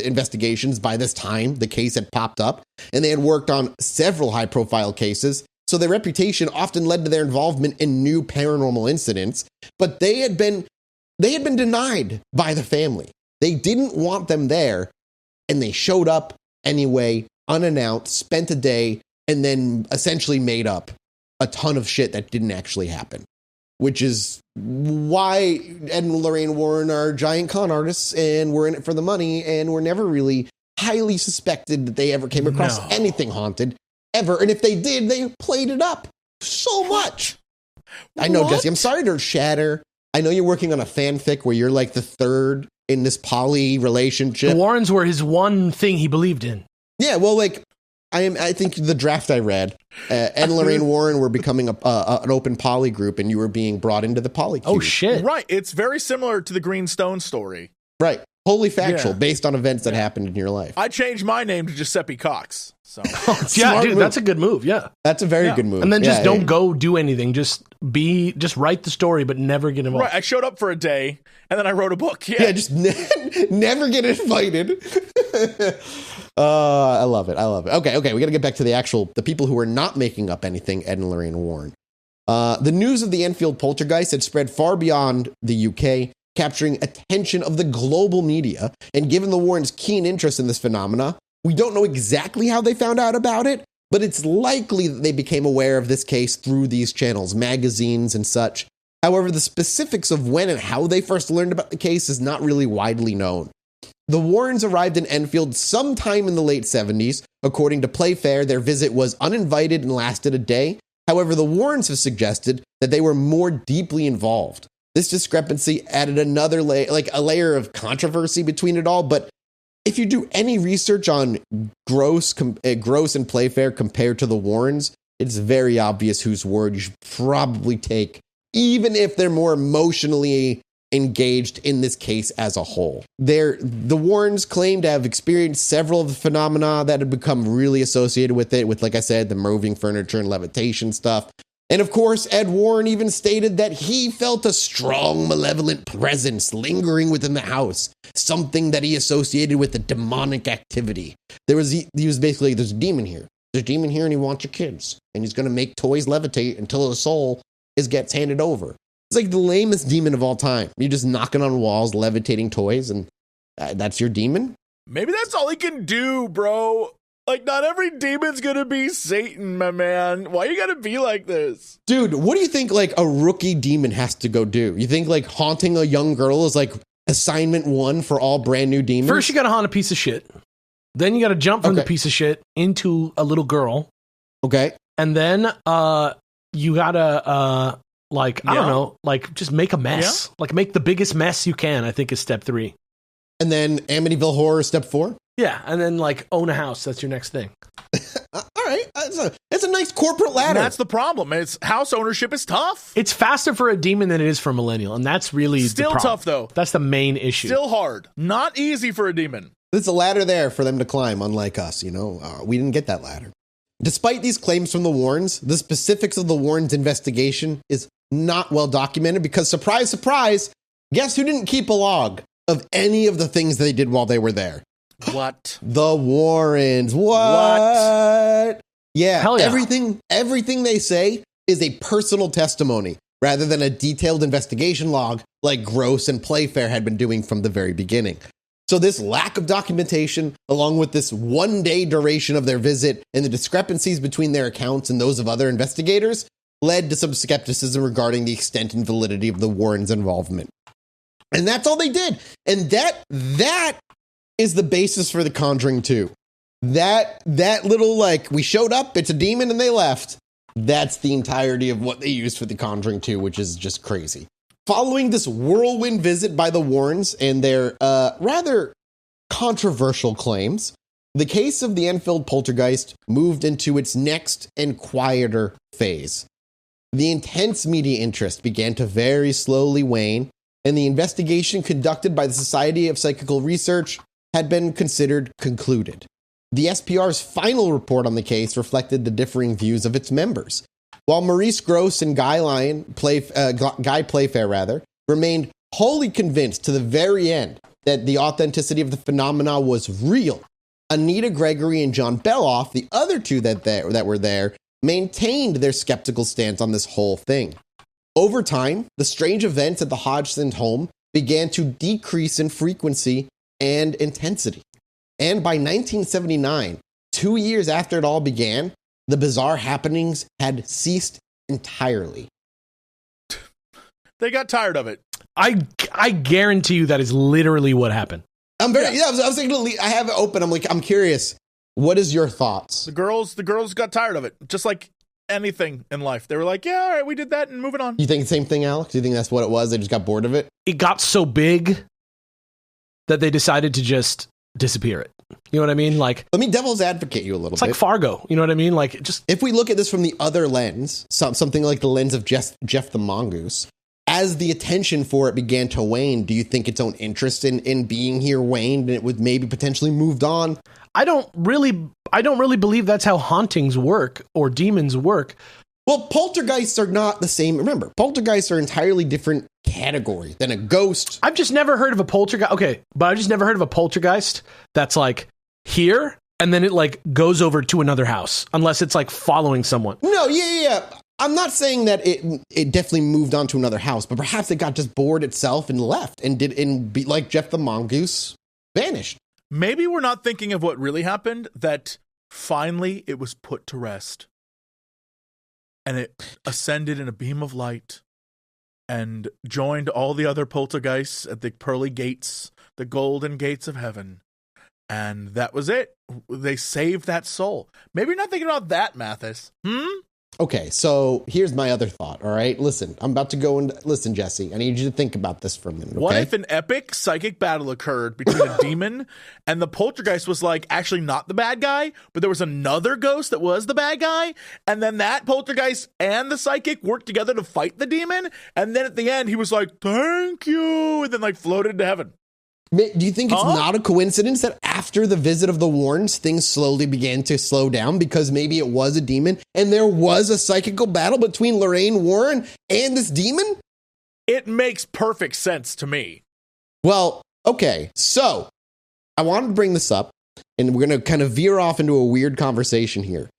investigations by this time the case had popped up, and they had worked on several high-profile cases, so their reputation often led to their involvement in new paranormal incidents, but they had been denied by the family. They didn't want them there, and they showed up anyway, unannounced, spent a day, and then essentially made up a ton of shit that didn't actually happen, which is why Ed and Lorraine Warren are giant con artists and were in it for the money and were never really highly suspected that they ever came across anything haunted, ever. And if they did, they played it up so much. I know, Jesse, I'm sorry to shatter. I know you're working on a fanfic where you're like the third in this poly relationship. The Warrens were his one thing he believed in. Yeah, well, like, I think the draft I read, Ed and Lorraine Warren were becoming an open poly group, and you were being brought into the poly cube. Oh, shit. Right. It's very similar to the Green Stone story. Right. Wholly factual, based on events that happened in your life. I changed my name to Giuseppe Cox. So yeah, dude, that's a good move. Yeah. That's a very good move. And then just don't go do anything. Just write the story, but never get involved. Right. I showed up for a day, and then I wrote a book. Yeah, just never get invited. I love it. Okay. We got to get back to the people who are not making up anything, Ed and Lorraine Warren. The news of the Enfield poltergeist had spread far beyond the UK, capturing attention of the global media. And given the Warrens' keen interest in this phenomena, we don't know exactly how they found out about it, but it's likely that they became aware of this case through these channels, magazines, and such. However, the specifics of when and how they first learned about the case is not really widely known. The Warrens arrived in Enfield sometime in the late 70s. According to Playfair, their visit was uninvited and lasted a day. However, the Warrens have suggested that they were more deeply involved. This discrepancy added another layer of controversy between it all. But if you do any research on Gross and Playfair compared to the Warrens, it's very obvious whose word you should probably take, even if they're more emotionally engaged in this case as a whole. The Warrens claim to have experienced several of the phenomena that had become really associated with it, with, like I said, the moving furniture and levitation stuff. And of course, Ed Warren even stated that he felt a strong, malevolent presence lingering within the house, something that he associated with the demonic activity. He was basically, there's a demon here. There's a demon here and he wants your kids. And he's going to make toys levitate until the soul gets handed over. It's like the lamest demon of all time. You're just knocking on walls, levitating toys, and that's your demon? Maybe that's all he can do, bro. Like, not every demon's gonna be Satan, my man. Why you gotta be like this? Dude, what do you think, like, a rookie demon has to go do? You think, like, haunting a young girl is, like, assignment 1 for all brand new demons? First, you gotta haunt a piece of shit. Then you gotta jump from the piece of shit into a little girl. Okay. And then you gotta, I don't know, like, just make a mess. Yeah. Like, make the biggest mess you can, I think is step 3. And then Amityville Horror, step 4? Yeah, and then, like, own a house. That's your next thing. All right. That's a nice corporate ladder. And that's the problem. House ownership is tough. It's faster for a demon than it is for a millennial, and that's really still tough, though. That's the main issue. Still hard. Not easy for a demon. There's a ladder there for them to climb, unlike us, you know? We didn't get that ladder. Despite these claims from the Warrens, the specifics of the Warrens' investigation is not well documented because, surprise, surprise, guess who didn't keep a log of any of the things they did while they were there? What? The Warrens. What? Yeah. Hell yeah. Everything they say is a personal testimony rather than a detailed investigation log like Gross and Playfair had been doing from the very beginning. So this lack of documentation, along with this one-day duration of their visit and the discrepancies between their accounts and those of other investigators, led to some skepticism regarding the extent and validity of the Warrens' involvement. And that's all they did. And that is the basis for The Conjuring 2. That little, like, we showed up, it's a demon, and they left. That's the entirety of what they used for The Conjuring 2, which is just crazy. Following this whirlwind visit by the Warrens and their rather controversial claims, the case of the Enfield poltergeist moved into its next and quieter phase. The intense media interest began to very slowly wane, and the investigation conducted by the Society of Psychical Research had been considered concluded. the SPR's final report on the case reflected the differing views of its members. While Maurice Gross and Guy Playfair remained wholly convinced to the very end that the authenticity of the phenomena was real, Anita Gregory and John Beloff, the other two that were there, maintained their skeptical stance on this whole thing. Over time, the strange events at the Hodgson home began to decrease in frequency and intensity. And by 1979, 2 years after it all began, the bizarre happenings had ceased entirely. They got tired of it. I guarantee you that is literally what happened. I was thinking, I have it open. I'm curious. What is your thoughts? The girls got tired of it. Just like anything in life. They were like, yeah, all right, we did that and moving on. You think the same thing, Alex? Do you think that's what it was? They just got bored of it? It got so big that they decided to just disappear it. You know what I mean? Like, let me devil's advocate you a little bit. It's like Fargo. You know what I mean? Like, just if we look at this from the other lens, something like the lens of Jeff the Mongoose, as the attention for it began to wane, do you think its own interest in being here waned and it would maybe potentially moved on? I don't really believe that's how hauntings work or demons work. Well, poltergeists are not the same. Remember, poltergeists are entirely different category than a ghost. I've just never heard of a poltergeist. Okay, but I've just never heard of a poltergeist that's like here and then it like goes over to another house, unless it's like following someone. No, yeah. I'm not saying that it definitely moved on to another house, but perhaps it got just bored itself and left and be like Jeff the Mongoose, vanished. Maybe we're not thinking of what really happened, that finally it was put to rest. And it ascended in a beam of light and joined all the other poltergeists at the pearly gates, the golden gates of heaven. And that was it. They saved that soul. Maybe you're not thinking about that, Mathis. Okay, so here's my other thought, all right? Listen, I'm about to go and listen, Jesse. I need you to think about this for a minute, okay? What if an epic psychic battle occurred between a demon and the poltergeist was like actually not the bad guy, but there was another ghost that was the bad guy, and then that poltergeist and the psychic worked together to fight the demon, and then at the end he was like, thank you, and then like floated to heaven. Do you think it's not a coincidence that after the visit of the Warrens, things slowly began to slow down because maybe it was a demon and there was a psychical battle between Lorraine Warren and this demon? It makes perfect sense to me. Well, okay, so I wanted to bring this up and we're going to kind of veer off into a weird conversation here.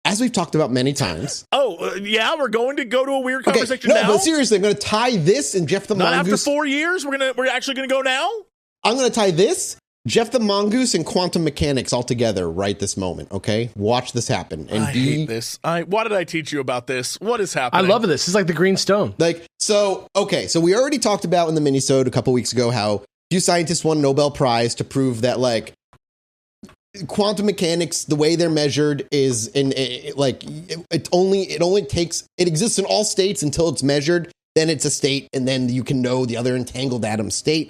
As we've talked about many times. Yeah, we're going to go to a weird conversation now? No, but seriously, I'm going to tie this and Jeff the Mongoose. Not after 4 years? We're actually going to go now? I'm going to tie this, Jeff the Mongoose, and quantum mechanics all together right this moment, okay? Watch this happen. And I hate this. Why did I teach you about this? What is happening? I love this. It's like the Green Stone. So we already talked about in the minisode a couple weeks ago how few scientists won a Nobel Prize to prove that, like, quantum mechanics, the way they're measured is it exists in all states until it's measured. Then it's a state, and then you can know the other entangled atom state.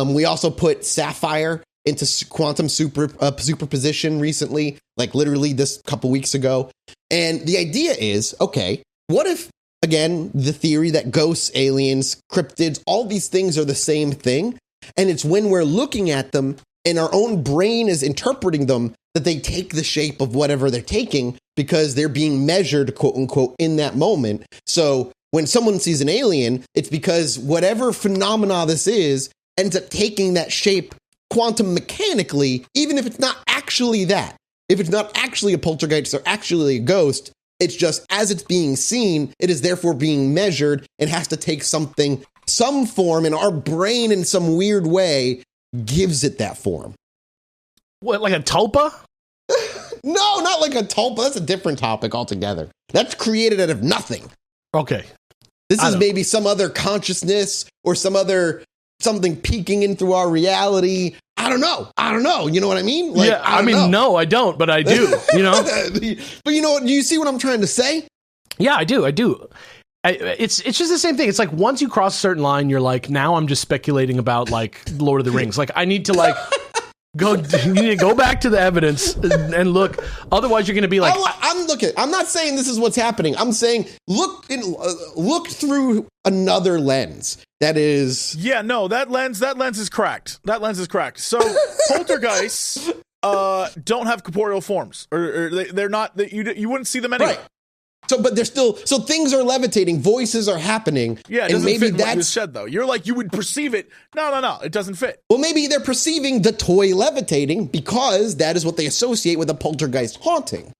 We also put sapphire into quantum superposition recently, like literally this couple weeks ago. And the idea is, okay, what if, again, the theory that ghosts, aliens, cryptids, all these things are the same thing? And it's when we're looking at them and our own brain is interpreting them that they take the shape of whatever they're taking because they're being measured, quote unquote, in that moment. So when someone sees an alien, it's because whatever phenomena this is ends up taking that shape quantum mechanically, even if it's not actually that. If it's not actually a poltergeist or actually a ghost, it's just as it's being seen, it is therefore being measured and has to take some form, and our brain in some weird way gives it that form. What, like a tulpa? No, not like a tulpa. That's a different topic altogether. That's created out of nothing. Okay. This is maybe some other consciousness or something peeking in through our reality. I don't know. You know what I mean? Like, yeah, I mean, no, I don't, but I do, you know? But you know what? Do you see what I'm trying to say? Yeah, I do. It's just the same thing. It's like once you cross a certain line, you're like, now I'm just speculating about like Lord of the Rings. Like I need to like you need to go back to the evidence and look. Otherwise, you're going to be like, I'm not saying this is what's happening. I'm saying look through another lens. That is, yeah, no, that lens is cracked. So poltergeists don't have corporeal forms, or they're not. You wouldn't see them anyway. Right. So, but they're still, so things are levitating, voices are happening. Yeah, it doesn't fit in what you said, though. You're like, you would perceive it. No, it doesn't fit. Well, maybe they're perceiving the toy levitating because that is what they associate with a poltergeist haunting.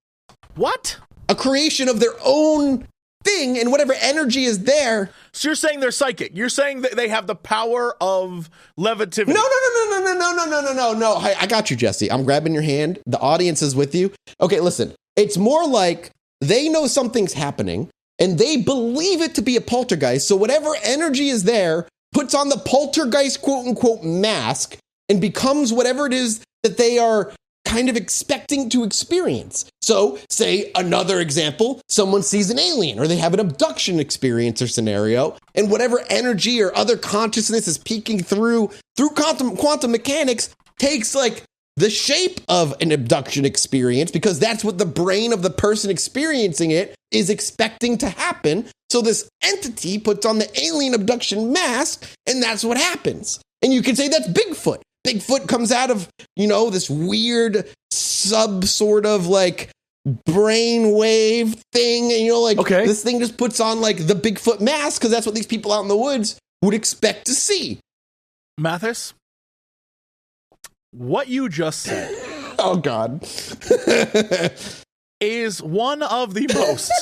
What? A creation of their own thing, and whatever energy is there. So you're saying they're psychic. You're saying that they have the power of levitivity. No. I got you, Jesse. I'm grabbing your hand. The audience is with you. Okay, listen. It's more like they know something's happening, and they believe it to be a poltergeist. So whatever energy is there puts on the poltergeist quote-unquote mask and becomes whatever it is that they are kind of expecting to experience. So, say another example, someone sees an alien or they have an abduction experience or scenario, and whatever energy or other consciousness is peeking through quantum mechanics takes like the shape of an abduction experience, because that's what the brain of the person experiencing it is expecting to happen. So this entity puts on the alien abduction mask, and that's what happens. And you can say that's Bigfoot. Bigfoot comes out of, this weird sort of like brainwave thing. And okay, this thing just puts on like the Bigfoot mask because that's what these people out in the woods would expect to see. Mathis, what you just said. Oh, God. is one of the most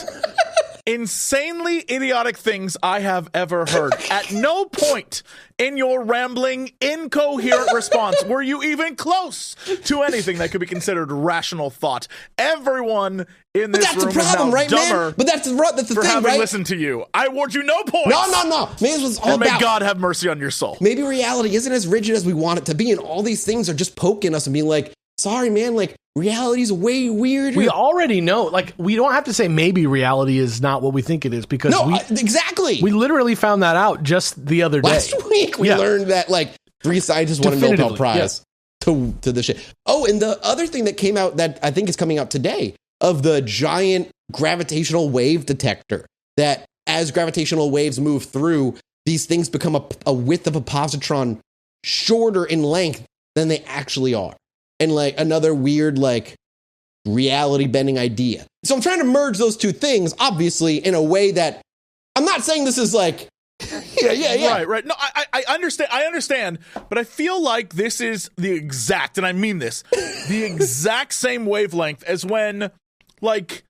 insanely idiotic things I have ever heard. At no point in your rambling, incoherent response were you even close to anything that could be considered rational thought. Everyone in this room is now dumber. But that's the thing, having right? listened to you. I award you no points. No. Maybe this was all and may about, God have mercy on your soul. Maybe reality isn't as rigid as we want it to be, and all these things are just poking us and being like, sorry, man, like, reality's way weirder. We already know. Like, we don't have to say maybe reality is not what we think it is, because exactly. We literally found that out just the other day. Last week, we learned that, like, 3 scientists won a Nobel Prize to the shit. Oh, and the other thing that came out that I think is coming out today, of the giant gravitational wave detector, that as gravitational waves move through, these things become a width of a positron shorter in length than they actually are. And like another weird, like, reality bending idea. So I'm trying to merge those two things, obviously, in a way that I'm not saying this is like, yeah. Right. No, I understand, but I feel like this is the exact, and I mean this, the exact same wavelength as when, like,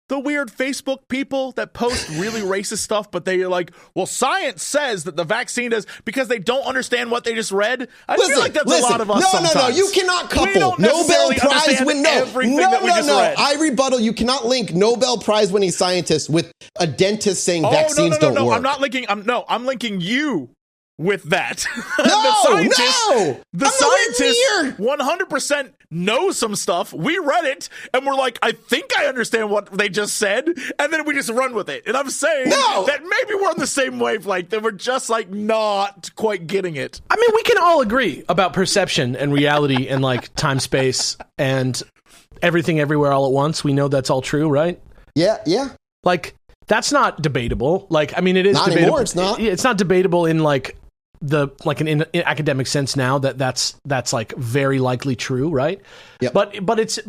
the weird Facebook people that post really racist stuff, but they're like, well, science says that the vaccine does, because they don't understand what they just read. I feel like that's a lot of us sometimes. No, you cannot couple we don't Nobel Prize win everything that we just read. I rebuttal. You cannot link Nobel Prize winning scientists with a dentist saying vaccines don't work. I'm not linking. I'm linking you with that. The scientist 100% knows some stuff. We read it and we're like, I think I understand what they just said, and then we just run with it. And I'm saying that maybe we're on the same wavelength, and we're just like not quite getting it. I mean, we can all agree about perception and reality and like time, space, and everything everywhere all at once. We know that's all true, right? Yeah. Like, that's not debatable. Like, I mean, it is not debatable. Anymore, it's not. It's not debatable in like in academic sense now that's like very likely true, right? Yep. But it's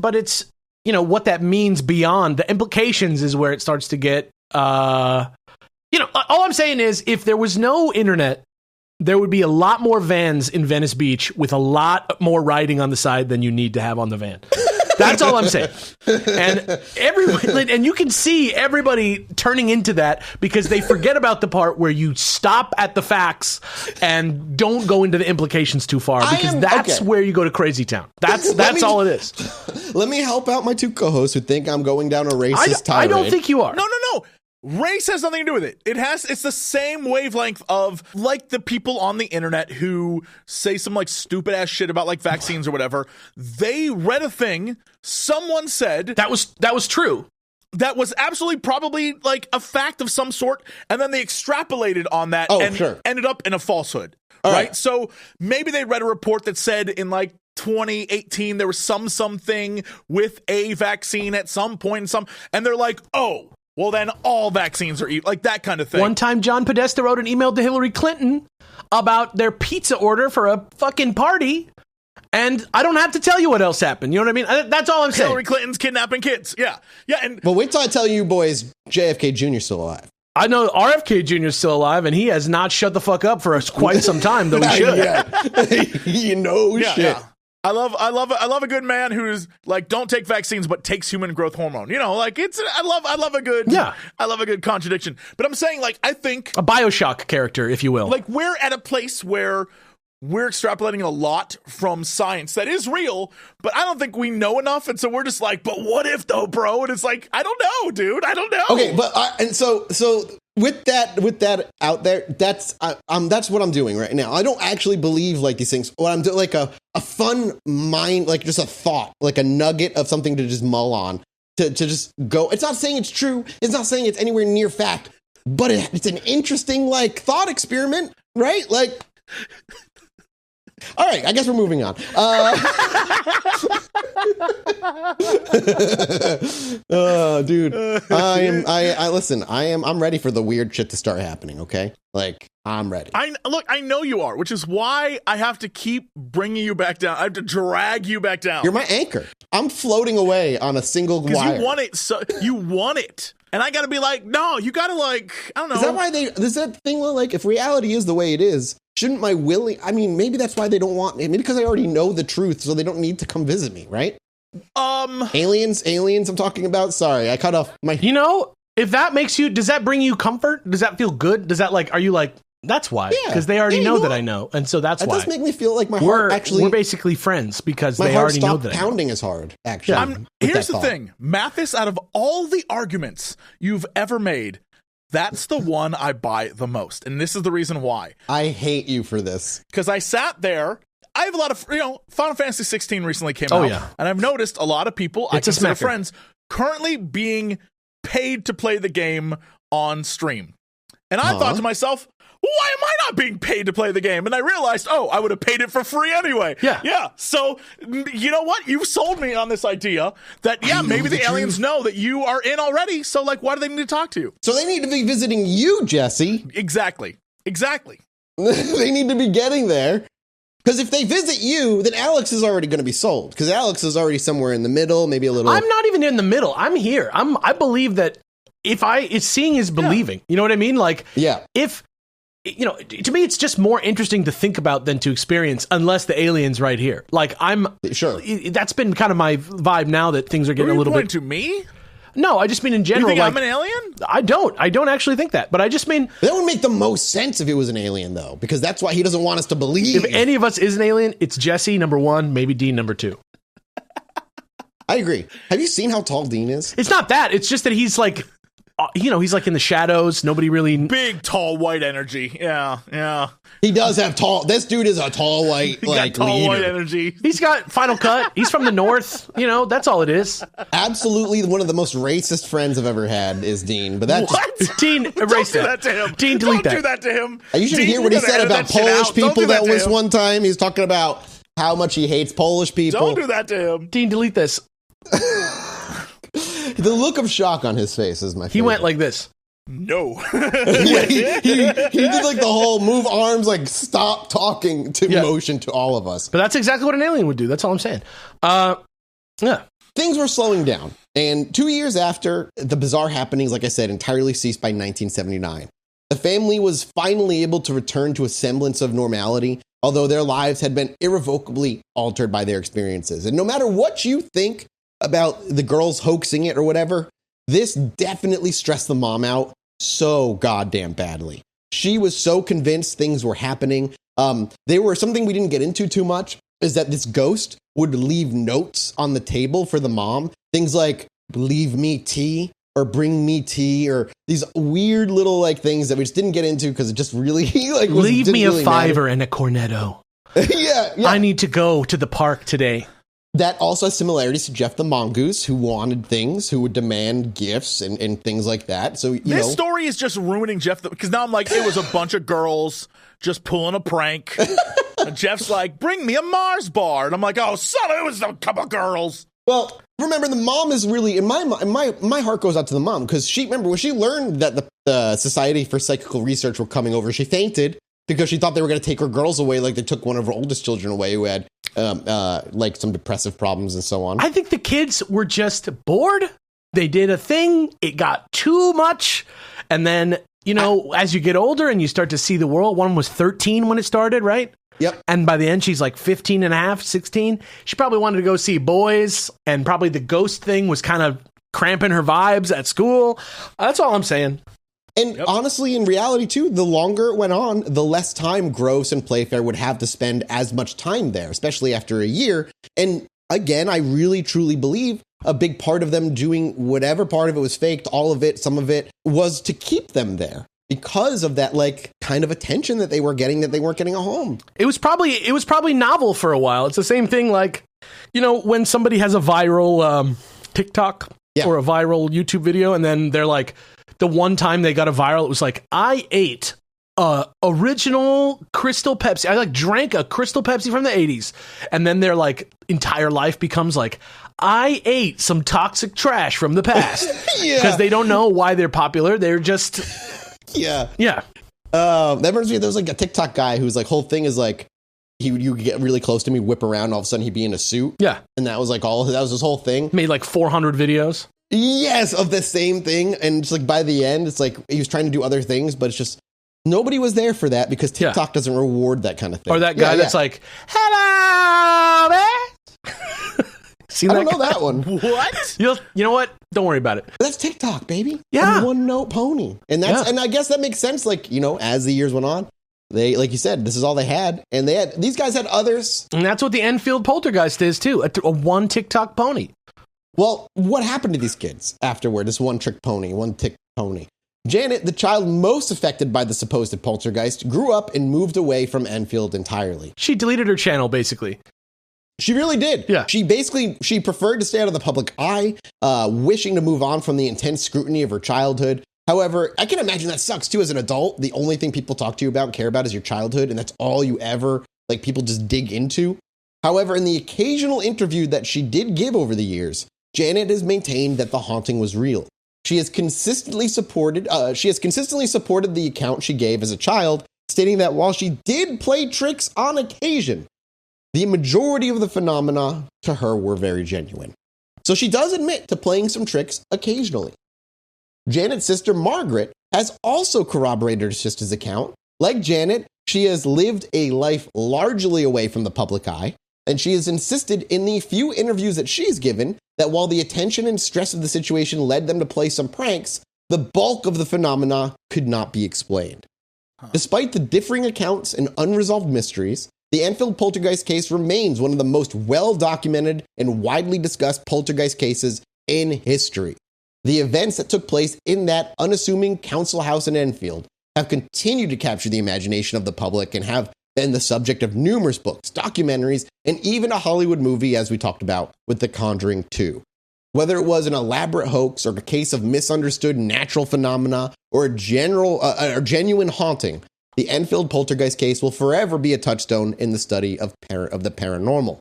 what that means beyond the implications is where it starts to get all I'm saying is, if there was no internet, there would be a lot more vans in Venice Beach with a lot more writing on the side than you need to have on the van. That's all I'm saying. And you can see everybody turning into that because they forget about the part where you stop at the facts and don't go into the implications too far, because that's where you go to crazy town. That's all it is. Let me help out my two co-hosts who think I'm going down a racist tirade. I don't think you are. No. Race has nothing to do with it. It's the same wavelength of like the people on the internet who say some like stupid ass shit about like vaccines or whatever. They read a thing someone said that was true. That was absolutely probably like a fact of some sort, and then they extrapolated on that ended up in a falsehood. Right? So maybe they read a report that said in like 2018 there was something with a vaccine at some point, and they're like, oh, well, then all vaccines are evil, like that kind of thing. One time, John Podesta wrote an email to Hillary Clinton about their pizza order for a fucking party, And I don't have to tell you what else happened. You know what I mean? That's all I'm saying. Hillary Clinton's kidnapping kids. Yeah. And Well, wait till I tell you boys JFK Jr. still alive. I know RFK Jr. is still alive, and he has not shut the fuck up for us quite some time, though he should. Shit. Yeah. I love a good man who's like, don't take vaccines, but takes human growth hormone. You know, like I love a good contradiction. But I'm saying, like, I think a BioShock character, if you will. Like, we're at a place where we're extrapolating a lot from science that is real, but I don't think we know enough, and so we're just like, but what if though, bro? And it's like, I don't know, dude. I don't know. Okay, but and so with that out there, that's what I'm doing right now. I don't actually believe like these things. What I'm doing, like a fun mind, like just a thought, like a nugget of something to just mull on, to just go. It's not saying it's true. It's not saying it's anywhere near fact, but it's an interesting like thought experiment, right? Like. All right, I guess we're moving on. Dude, I'm ready for the weird shit to start happening. Okay, like I'm ready. I know you are, which is why I have to keep bringing you back down. I have to drag you back down. You're my anchor. I'm floating away on a single wire. Because you want it. So you want it. And I gotta be like, no, you gotta like, I don't know. Is that why is that thing like, if reality is the way it is, shouldn't my willing, I mean, maybe that's why they don't want me. Maybe because I already know the truth, so they don't need to come visit me, right? Aliens, I'm talking about. Sorry, I cut off my. You know, if that makes you, does that bring you comfort? Does that feel good? Does that like, are you like, that's why? Because they already know that I know, and so that's why. That does make me feel like my heart actually. We're basically friends because they already know that. My heart stopped pounding as hard. Actually, here's the thing, Mathis. Out of all the arguments you've ever made, that's the one I buy the most, and this is the reason why. I hate you for this because I sat there. I have a lot of, Final Fantasy 16 recently came out, and I've noticed a lot of people I consider friends currently being paid to play the game on stream, and I thought to myself, why am I not being paid to play the game? And I realized, I would have paid it for free anyway. Yeah. So, you know what? You've sold me on this idea that, maybe the aliens know that you are in already. So, like, why do they need to talk to you? So they need to be visiting you, Jesse. Exactly. They need to be getting there. Because if they visit you, then Alex is already going to be sold. Because Alex is already somewhere in the middle, maybe a little. I'm not even in the middle. I'm here. I believe that it's seeing is believing. You know what I mean? Like, if. To me, it's just more interesting to think about than to experience, unless the alien's right here. Like, I'm sure that's been kind of my vibe now that things are getting a little bit. To me? No, I just mean in general. You think like, I'm an alien? I don't actually think that, but I just mean that would make the most sense if it was an alien, though, because that's why he doesn't want us to believe. If any of us is an alien, it's Jesse number 1, maybe Dean number 2. I agree. Have you seen how tall Dean is? It's not that. It's just that he's like. He's like in the shadows. Nobody really. Big, tall, white energy. Yeah. He does have tall. This dude is a tall, white, leader. White energy. He's got Final Cut. He's from the north. That's all it is. Absolutely, one of the most racist friends I've ever had is Dean. But that's Dean, erase that to him. Dean, delete Don't do that to him. You should hear what he said about Polish people. That was one time. He was talking about how much he hates Polish people. Don't do that to him. Dean, delete this. The look of shock on his face is my favorite. He went like this. No. He did like the whole move arms, like stop talking to motion to all of us. But that's exactly what an alien would do. That's all I'm saying. Yeah. Things were slowing down. And 2 years after, the bizarre happenings, like I said, entirely ceased by 1979. The family was finally able to return to a semblance of normality, although their lives had been irrevocably altered by their experiences. And no matter what you think about the girls hoaxing it or whatever, this definitely stressed the mom out so goddamn badly. She was so convinced things were happening. They were something we didn't get into too much is that this ghost would leave notes on the table for the mom. Things like, leave me tea or bring me tea or these weird little like things that we just didn't get into because it just really like leave me a $5 and a cornetto. yeah. I need to go to the park today. That also has similarities to Jeff the Mongoose, who wanted things, who would demand gifts and things like that. So this story is just ruining Jeff because now I'm like, it was a bunch of girls just pulling a prank. And Jeff's like, bring me a Mars bar, and I'm like, oh, son, it was a couple of girls. Well, remember the mom is really my heart goes out to the mom because when she learned that the Society for Psychical Research were coming over, she fainted because she thought they were going to take her girls away, like they took one of her oldest children away who had like some depressive problems and so on. I think the kids were just bored. They did a thing. It got too much. And then, as you get older and you start to see the world, one was 13 when it started, right? Yep. And by the end, she's like 15 and a half, 16. She probably wanted to go see boys, and probably the ghost thing was kind of cramping her vibes at school. That's all I'm saying. And honestly, in reality, too, the longer it went on, the less time Gross and Playfair would have to spend as much time there, especially after a year. And again, I really, truly believe a big part of them doing whatever part of it was faked, all of it, some of it, was to keep them there. Because of that, like, kind of attention that they were getting that they weren't getting at home. It was probably novel for a while. It's the same thing, like, when somebody has a viral TikTok or a viral YouTube video, and then they're like, the one time they got a viral, it was like, I ate original Crystal Pepsi. I drank a Crystal Pepsi from the 80s. And then their like entire life becomes like, I ate some toxic trash from the past. Because they don't know why they're popular. They're just... Yeah. That reminds me, there was like a TikTok guy whose like whole thing is like, you get really close to me, whip around, all of a sudden he'd be in a suit. Yeah. And that was like that was his whole thing. Made like 400 videos. Yes, of the same thing. And just like by the end, it's like he was trying to do other things, but it's just nobody was there for that because TikTok doesn't reward that kind of thing. Or that guy that's like, hello, man. I don't know that one. What? You know what? Don't worry about it. That's TikTok, baby. Yeah. One note pony. And and I guess that makes sense. Like, as the years went on, they, like you said, this is all they had. And these guys had others. And that's what the Enfield Poltergeist is too. A one TikTok pony. Well, what happened to these kids afterward? This one tick pony. Janet, the child most affected by the supposed poltergeist, grew up and moved away from Enfield entirely. She deleted her channel, basically. She really did. Yeah. She preferred to stay out of the public eye, wishing to move on from the intense scrutiny of her childhood. However, I can imagine that sucks too as an adult. The only thing people talk to you about and care about is your childhood, and that's all you ever, like, people just dig into. However, in the occasional interview that she did give over the years, Janet has maintained that the haunting was real. She has consistently supported the account she gave as a child, stating that while she did play tricks on occasion, the majority of the phenomena to her were very genuine. So she does admit to playing some tricks occasionally. Janet's sister Margaret has also corroborated her sister's account. Like Janet, she has lived a life largely away from the public eye, and she has insisted in the few interviews that she's given that while the attention and stress of the situation led them to play some pranks, the bulk of the phenomena could not be explained. Despite the differing accounts and unresolved mysteries, the Enfield poltergeist case remains one of the most well-documented and widely discussed poltergeist cases in history. The events that took place in that unassuming council house in Enfield have continued to capture the imagination of the public and have been the subject of numerous books, documentaries, and even a Hollywood movie, as we talked about with The Conjuring 2. Whether it was an elaborate hoax or a case of misunderstood natural phenomena or a genuine haunting, the Enfield poltergeist case will forever be a touchstone in the study of the paranormal.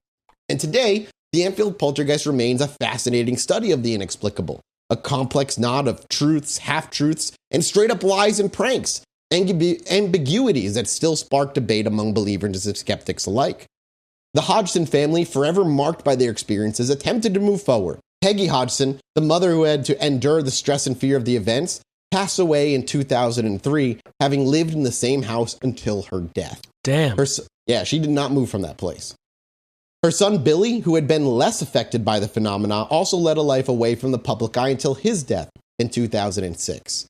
And today, the Enfield poltergeist remains a fascinating study of the inexplicable, a complex knot of truths, half-truths, and straight-up lies and pranks, ambiguities that still spark debate among believers and skeptics alike. The Hodgson family, forever marked by their experiences, attempted to move forward. Peggy Hodgson, the mother who had to endure the stress and fear of the events, passed away in 2003, having lived in the same house until her death. Damn. She did not move from that place. Her son Billy, who had been less affected by the phenomena, also led a life away from the public eye until his death in 2006.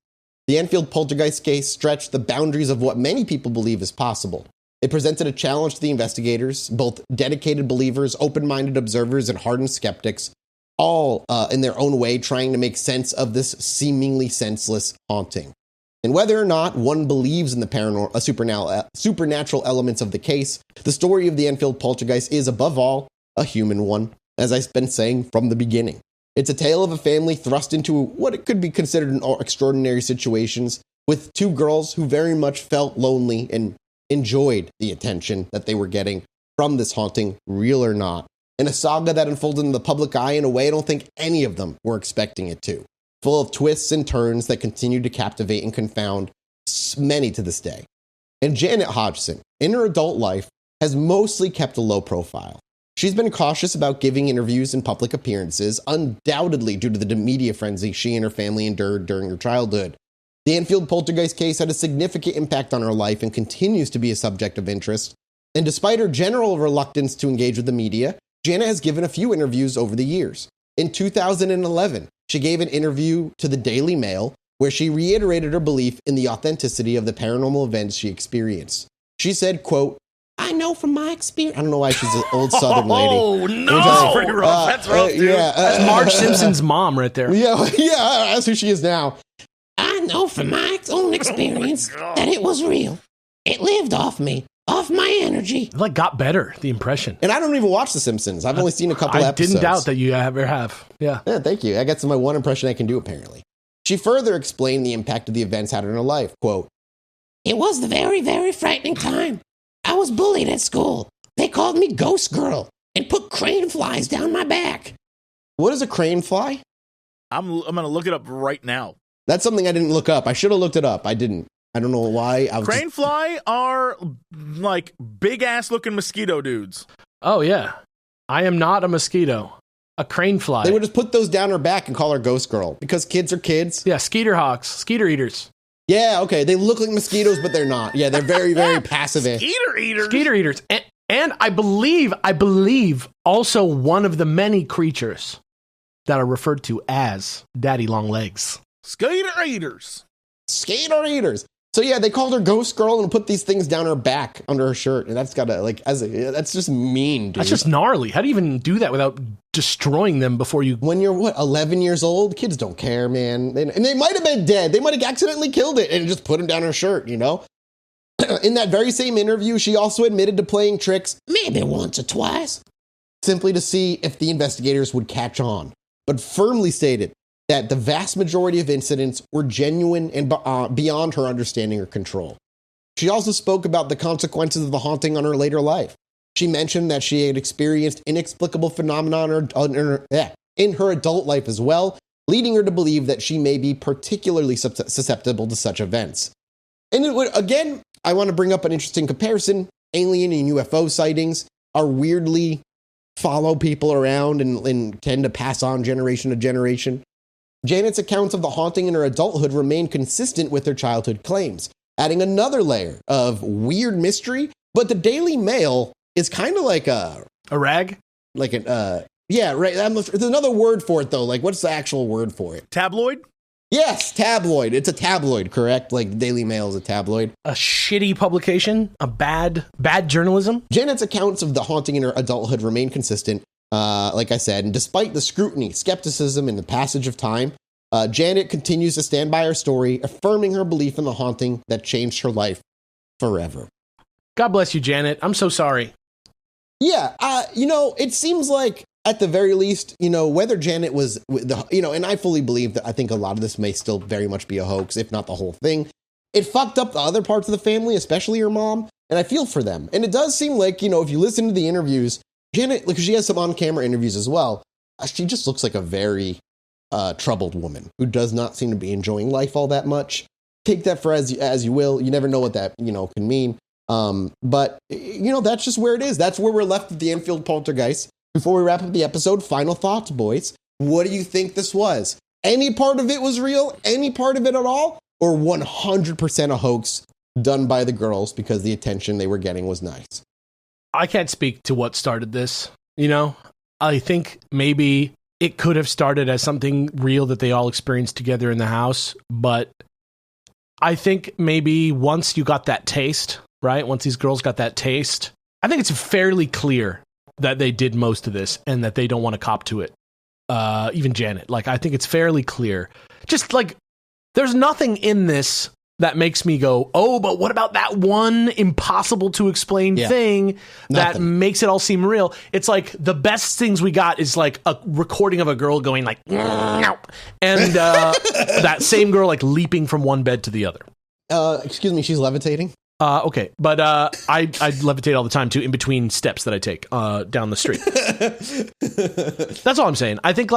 The Enfield poltergeist case stretched the boundaries of what many people believe is possible. It presented a challenge to the investigators, both dedicated believers, open-minded observers, and hardened skeptics, all in their own way trying to make sense of this seemingly senseless haunting. And whether or not one believes in the supernatural elements of the case, the story of the Enfield poltergeist is, above all, a human one, as I've been saying from the beginning. It's a tale of a family thrust into what it could be considered an extraordinary situations, with two girls who very much felt lonely and enjoyed the attention that they were getting from this haunting, real or not. In a saga that unfolded in the public eye in a way I don't think any of them were expecting it to. Full of twists and turns that continue to captivate and confound many to this day. And Janet Hodgson, in her adult life, has mostly kept a low profile. She's been cautious about giving interviews and public appearances, undoubtedly due to the media frenzy she and her family endured during her childhood. The Enfield poltergeist case had a significant impact on her life and continues to be a subject of interest. And despite her general reluctance to engage with the media, Janet has given a few interviews over the years. In 2011, she gave an interview to the Daily Mail where she reiterated her belief in the authenticity of the paranormal events she experienced. She said, quote, "I know from my experience." I don't know why she's an old Southern lady. Oh, no. That's pretty rough. That's rough, dude. That's Marge Simpson's mom right there. Yeah, that's who she is now. "I know from my own experience that it was real. It lived off me, off my energy." It like got better, the impression. And I don't even watch The Simpsons. I've only seen a couple episodes. I didn't doubt that you ever have. Yeah, thank you. I guess my one impression I can do, apparently. She further explained the impact of the events had on her life. Quote, "It was the very, very frightening time. I was bullied at school. They called me Ghost Girl and put crane flies down my back." What is a crane fly? I'm going to look it up right now. That's something I didn't look up. I should have looked it up. I didn't. I don't know why. Crane fly are like big ass looking mosquito dudes. Oh, yeah. I am not a mosquito. A crane fly. They would just put those down her back and call her Ghost Girl because kids are kids. Yeah, skeeter hawks, skeeter eaters. Yeah, okay. They look like mosquitoes, but they're not. Yeah, they're very, very passive. Skeeter eaters. Skeeter eaters. And I believe also one of the many creatures that are referred to as Daddy Long Legs. Skater eaters. Skater eaters. So yeah, they called her Ghost Girl and put these things down her back under her shirt, and that's gotta that's just mean, dude. That's just gnarly. How do you even do that without destroying them before you? When you're 11 years old, kids don't care, man. And they might have been dead. They might have accidentally killed it and just put them down her shirt, you know. In that very same interview, she also admitted to playing tricks, maybe once or twice, simply to see if the investigators would catch on, but firmly stated that the vast majority of incidents were genuine and beyond her understanding or control. She also spoke about the consequences of the haunting on her later life. She mentioned that she had experienced inexplicable phenomena in her adult life as well, leading her to believe that she may be particularly susceptible to such events. And again, I want to bring up an interesting comparison. Alien and UFO sightings are weirdly follow people around and tend to pass on generation to generation. Janet's accounts of the haunting in her adulthood remain consistent with her childhood claims, adding another layer of weird mystery. But the Daily Mail is kind of like a rag? Like yeah, right. There's another word for it, though. Like, what's the actual word for it? Tabloid? Yes, tabloid. It's a tabloid, correct? Like, the Daily Mail is a tabloid. A shitty publication? A bad journalism? Janet's accounts of the haunting in her adulthood remain consistent. Like I said, and despite the scrutiny, skepticism, and the passage of time, Janet continues to stand by her story, affirming her belief in the haunting that changed her life forever. God bless you, Janet. I'm so sorry. Yeah, it seems like, at the very least, whether Janet was, and I fully believe that I think a lot of this may still very much be a hoax, if not the whole thing. It fucked up the other parts of the family, especially her mom, and I feel for them. And it does seem like, if you listen to the interviews, Janet, like, she has some on-camera interviews as well. She just looks like a very troubled woman who does not seem to be enjoying life all that much. Take that for as you will. You never know what that can mean. But that's just where it is. That's where we're left with the Enfield poltergeist. Before we wrap up the episode, final thoughts, boys. What do you think this was? Any part of it was real? Any part of it at all? Or 100% a hoax done by the girls because the attention they were getting was nice? I can't speak to what started this. I think maybe it could have started as something real that they all experienced together in the house. But I think maybe once you got that taste, right? Once these girls got that taste, I think it's fairly clear that they did most of this and that they don't want to cop to it. Even Janet, I think it's fairly clear. Just there's nothing in this that makes me go, oh, but what about that one impossible to explain thing that makes it all seem real? It's like the best things we got is like a recording of a girl going like, no, and that same girl leaping from one bed to the other. Excuse me, she's levitating? Okay, but I levitate all the time too, in between steps that I take down the street. That's all I'm saying. I think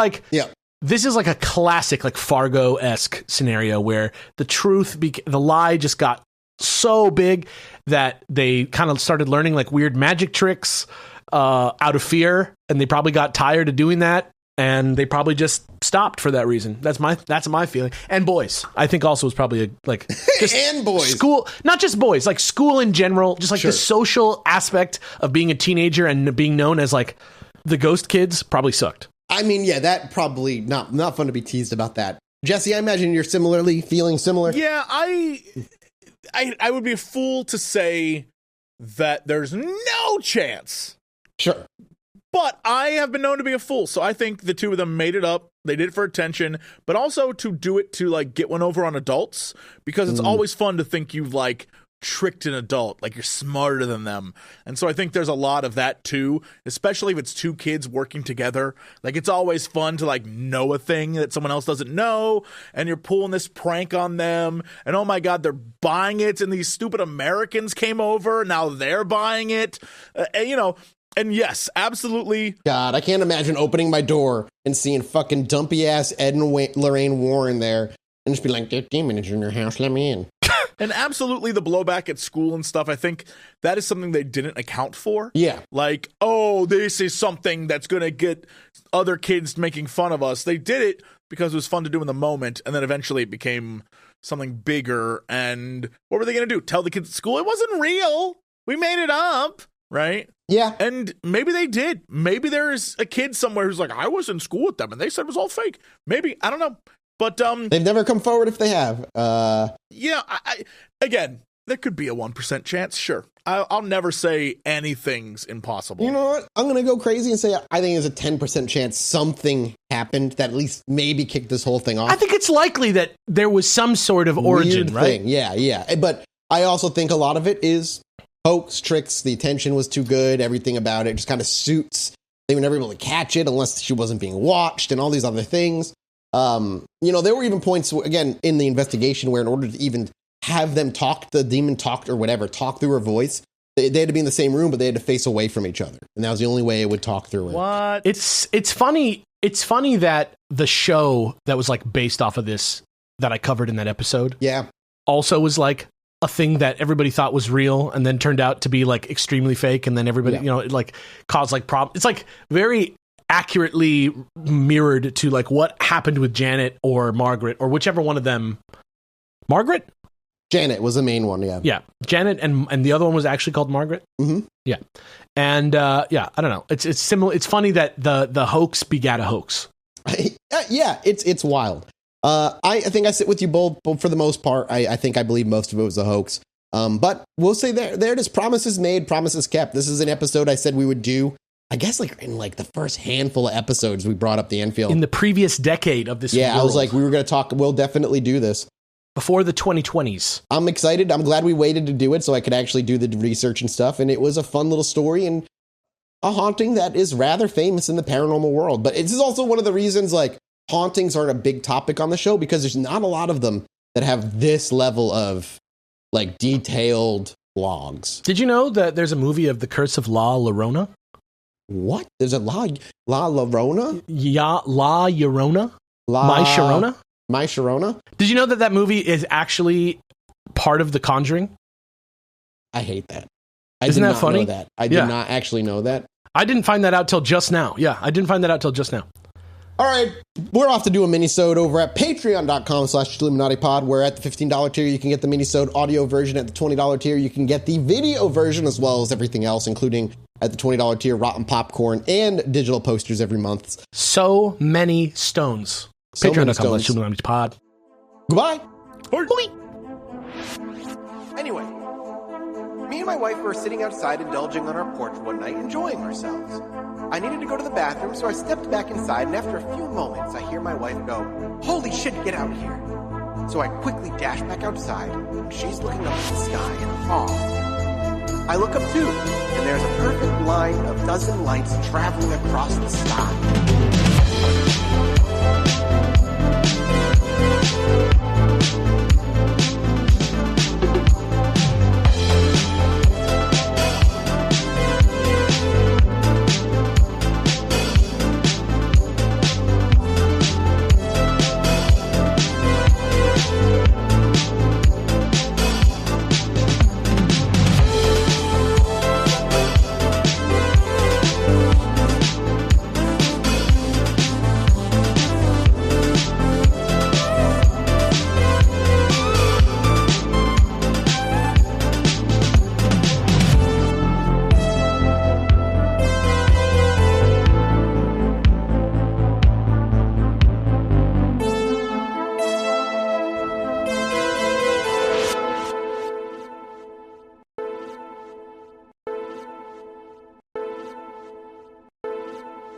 this is like a classic Fargo-esque scenario where the truth, the lie just got so big that they kind of started learning weird magic tricks. out of fear, and they probably got tired of doing that, and they probably just stopped for that reason. That's my feeling. And boys, I think also was probably just and boys, school, not just boys, like school in general, just like Sure. the social aspect of being a teenager and being known as like the ghost kids probably sucked. I mean, yeah, that probably not fun to be teased about that. Jesse, I imagine you're similarly feeling similar. Yeah, I would be a fool to say that there's no chance. Sure. But I have been known to be a fool, so I think the two of them made it up. They did it for attention, but also to do it to like get one over on adults, because it's always fun to think you've like tricked an adult, like you're smarter than them. And so I think there's a lot of that too, especially if it's two kids working together. Like it's always fun to like know a thing that someone else doesn't know, and you're pulling this prank on them, and oh my god, they're buying it, and these stupid Americans came over, now they're buying it, and yes, absolutely. God, I can't imagine opening my door and seeing fucking dumpy ass Ed and Lorraine Warren there and just be like, "There's demons in your house, let me in." And absolutely the blowback at school and stuff, I think that is something they didn't account for. Yeah. Like, oh, this is something that's going to get other kids making fun of us. They did it because it was fun to do in the moment, and then eventually it became something bigger. And what were they going to do? Tell the kids at school it wasn't real. We made it up, right? Yeah. And maybe they did. Maybe there's a kid somewhere who's like, I was in school with them, and they said it was all fake. Maybe. I don't know. But they've never come forward if they have. Yeah, again, there could be a 1% chance. Sure. I'll never say anything's impossible. You know what? I'm going to go crazy and say I think there's a 10% chance something happened that at least maybe kicked this whole thing off. I think it's likely that there was some sort of origin, Weird right? thing. Yeah. But I also think a lot of it is hoax, tricks. The attention was too good. Everything about it just kind of suits. They were never able to catch it unless she wasn't being watched and all these other things. There were even points, again, in the investigation where in order to even have them talk, the demon talked or whatever, talk through her voice, they had to be in the same room, but they had to face away from each other. And that was the only way it would talk through it. What? It's funny. It's funny that the show that was like based off of this that I covered in that episode Yeah. also was like a thing that everybody thought was real and then turned out to be like extremely fake. And then everybody, it like caused like problems. It's like very accurately mirrored to like what happened with Janet or Margaret or whichever one of them. Margaret? Janet was the main one, yeah. Yeah. Janet and the other one was actually called Margaret. Mm-hmm. Yeah. And I don't know. It's similar. It's funny that the hoax begat a hoax. Yeah, it's wild. I think I sit with you both for the most part. I think I believe most of it was a hoax. But we'll say there it is. Promises made, promises kept. This is an episode I said we would do. I guess like in like the first handful of episodes we brought up the Enfield. In the previous decade of this Yeah, world. I was like, we were going to talk. We'll definitely do this. Before the 2020s. I'm excited. I'm glad we waited to do it so I could actually do the research and stuff. And it was a fun little story and a haunting that is rather famous in the paranormal world. But this is also one of the reasons like hauntings aren't a big topic on the show, because there's not a lot of them that have this level of like detailed blogs. Did you know that there's a movie of The Curse of La Llorona? What? There's a La Llorona? Yeah, La Llorona? My Sharona? My Sharona? Did you know that movie is actually part of The Conjuring? I hate that. Isn't that funny? Know that. I did not actually know that. I didn't find that out till just now. Yeah, I didn't find that out till just now. All right, we're off to do a mini-sode over at patreon.com/ChilluminatiPod, where at the $15 tier, you can get the mini-sode audio version. At the $20 tier, you can get the video version, as well as everything else, including at the $20 tier, rotten popcorn and digital posters every month. So many stones. Patreon.com/ChilluminatiPod. Goodbye. Bye. Anyway, me and my wife were sitting outside indulging on our porch one night, enjoying ourselves. I needed to go to the bathroom, so I stepped back inside, and after a few moments, I hear my wife go, "Holy shit, get out here." So I quickly dash back outside, and she's looking up at the sky in awe. I look up too, and there's a perfect line of dozen lights traveling across the sky.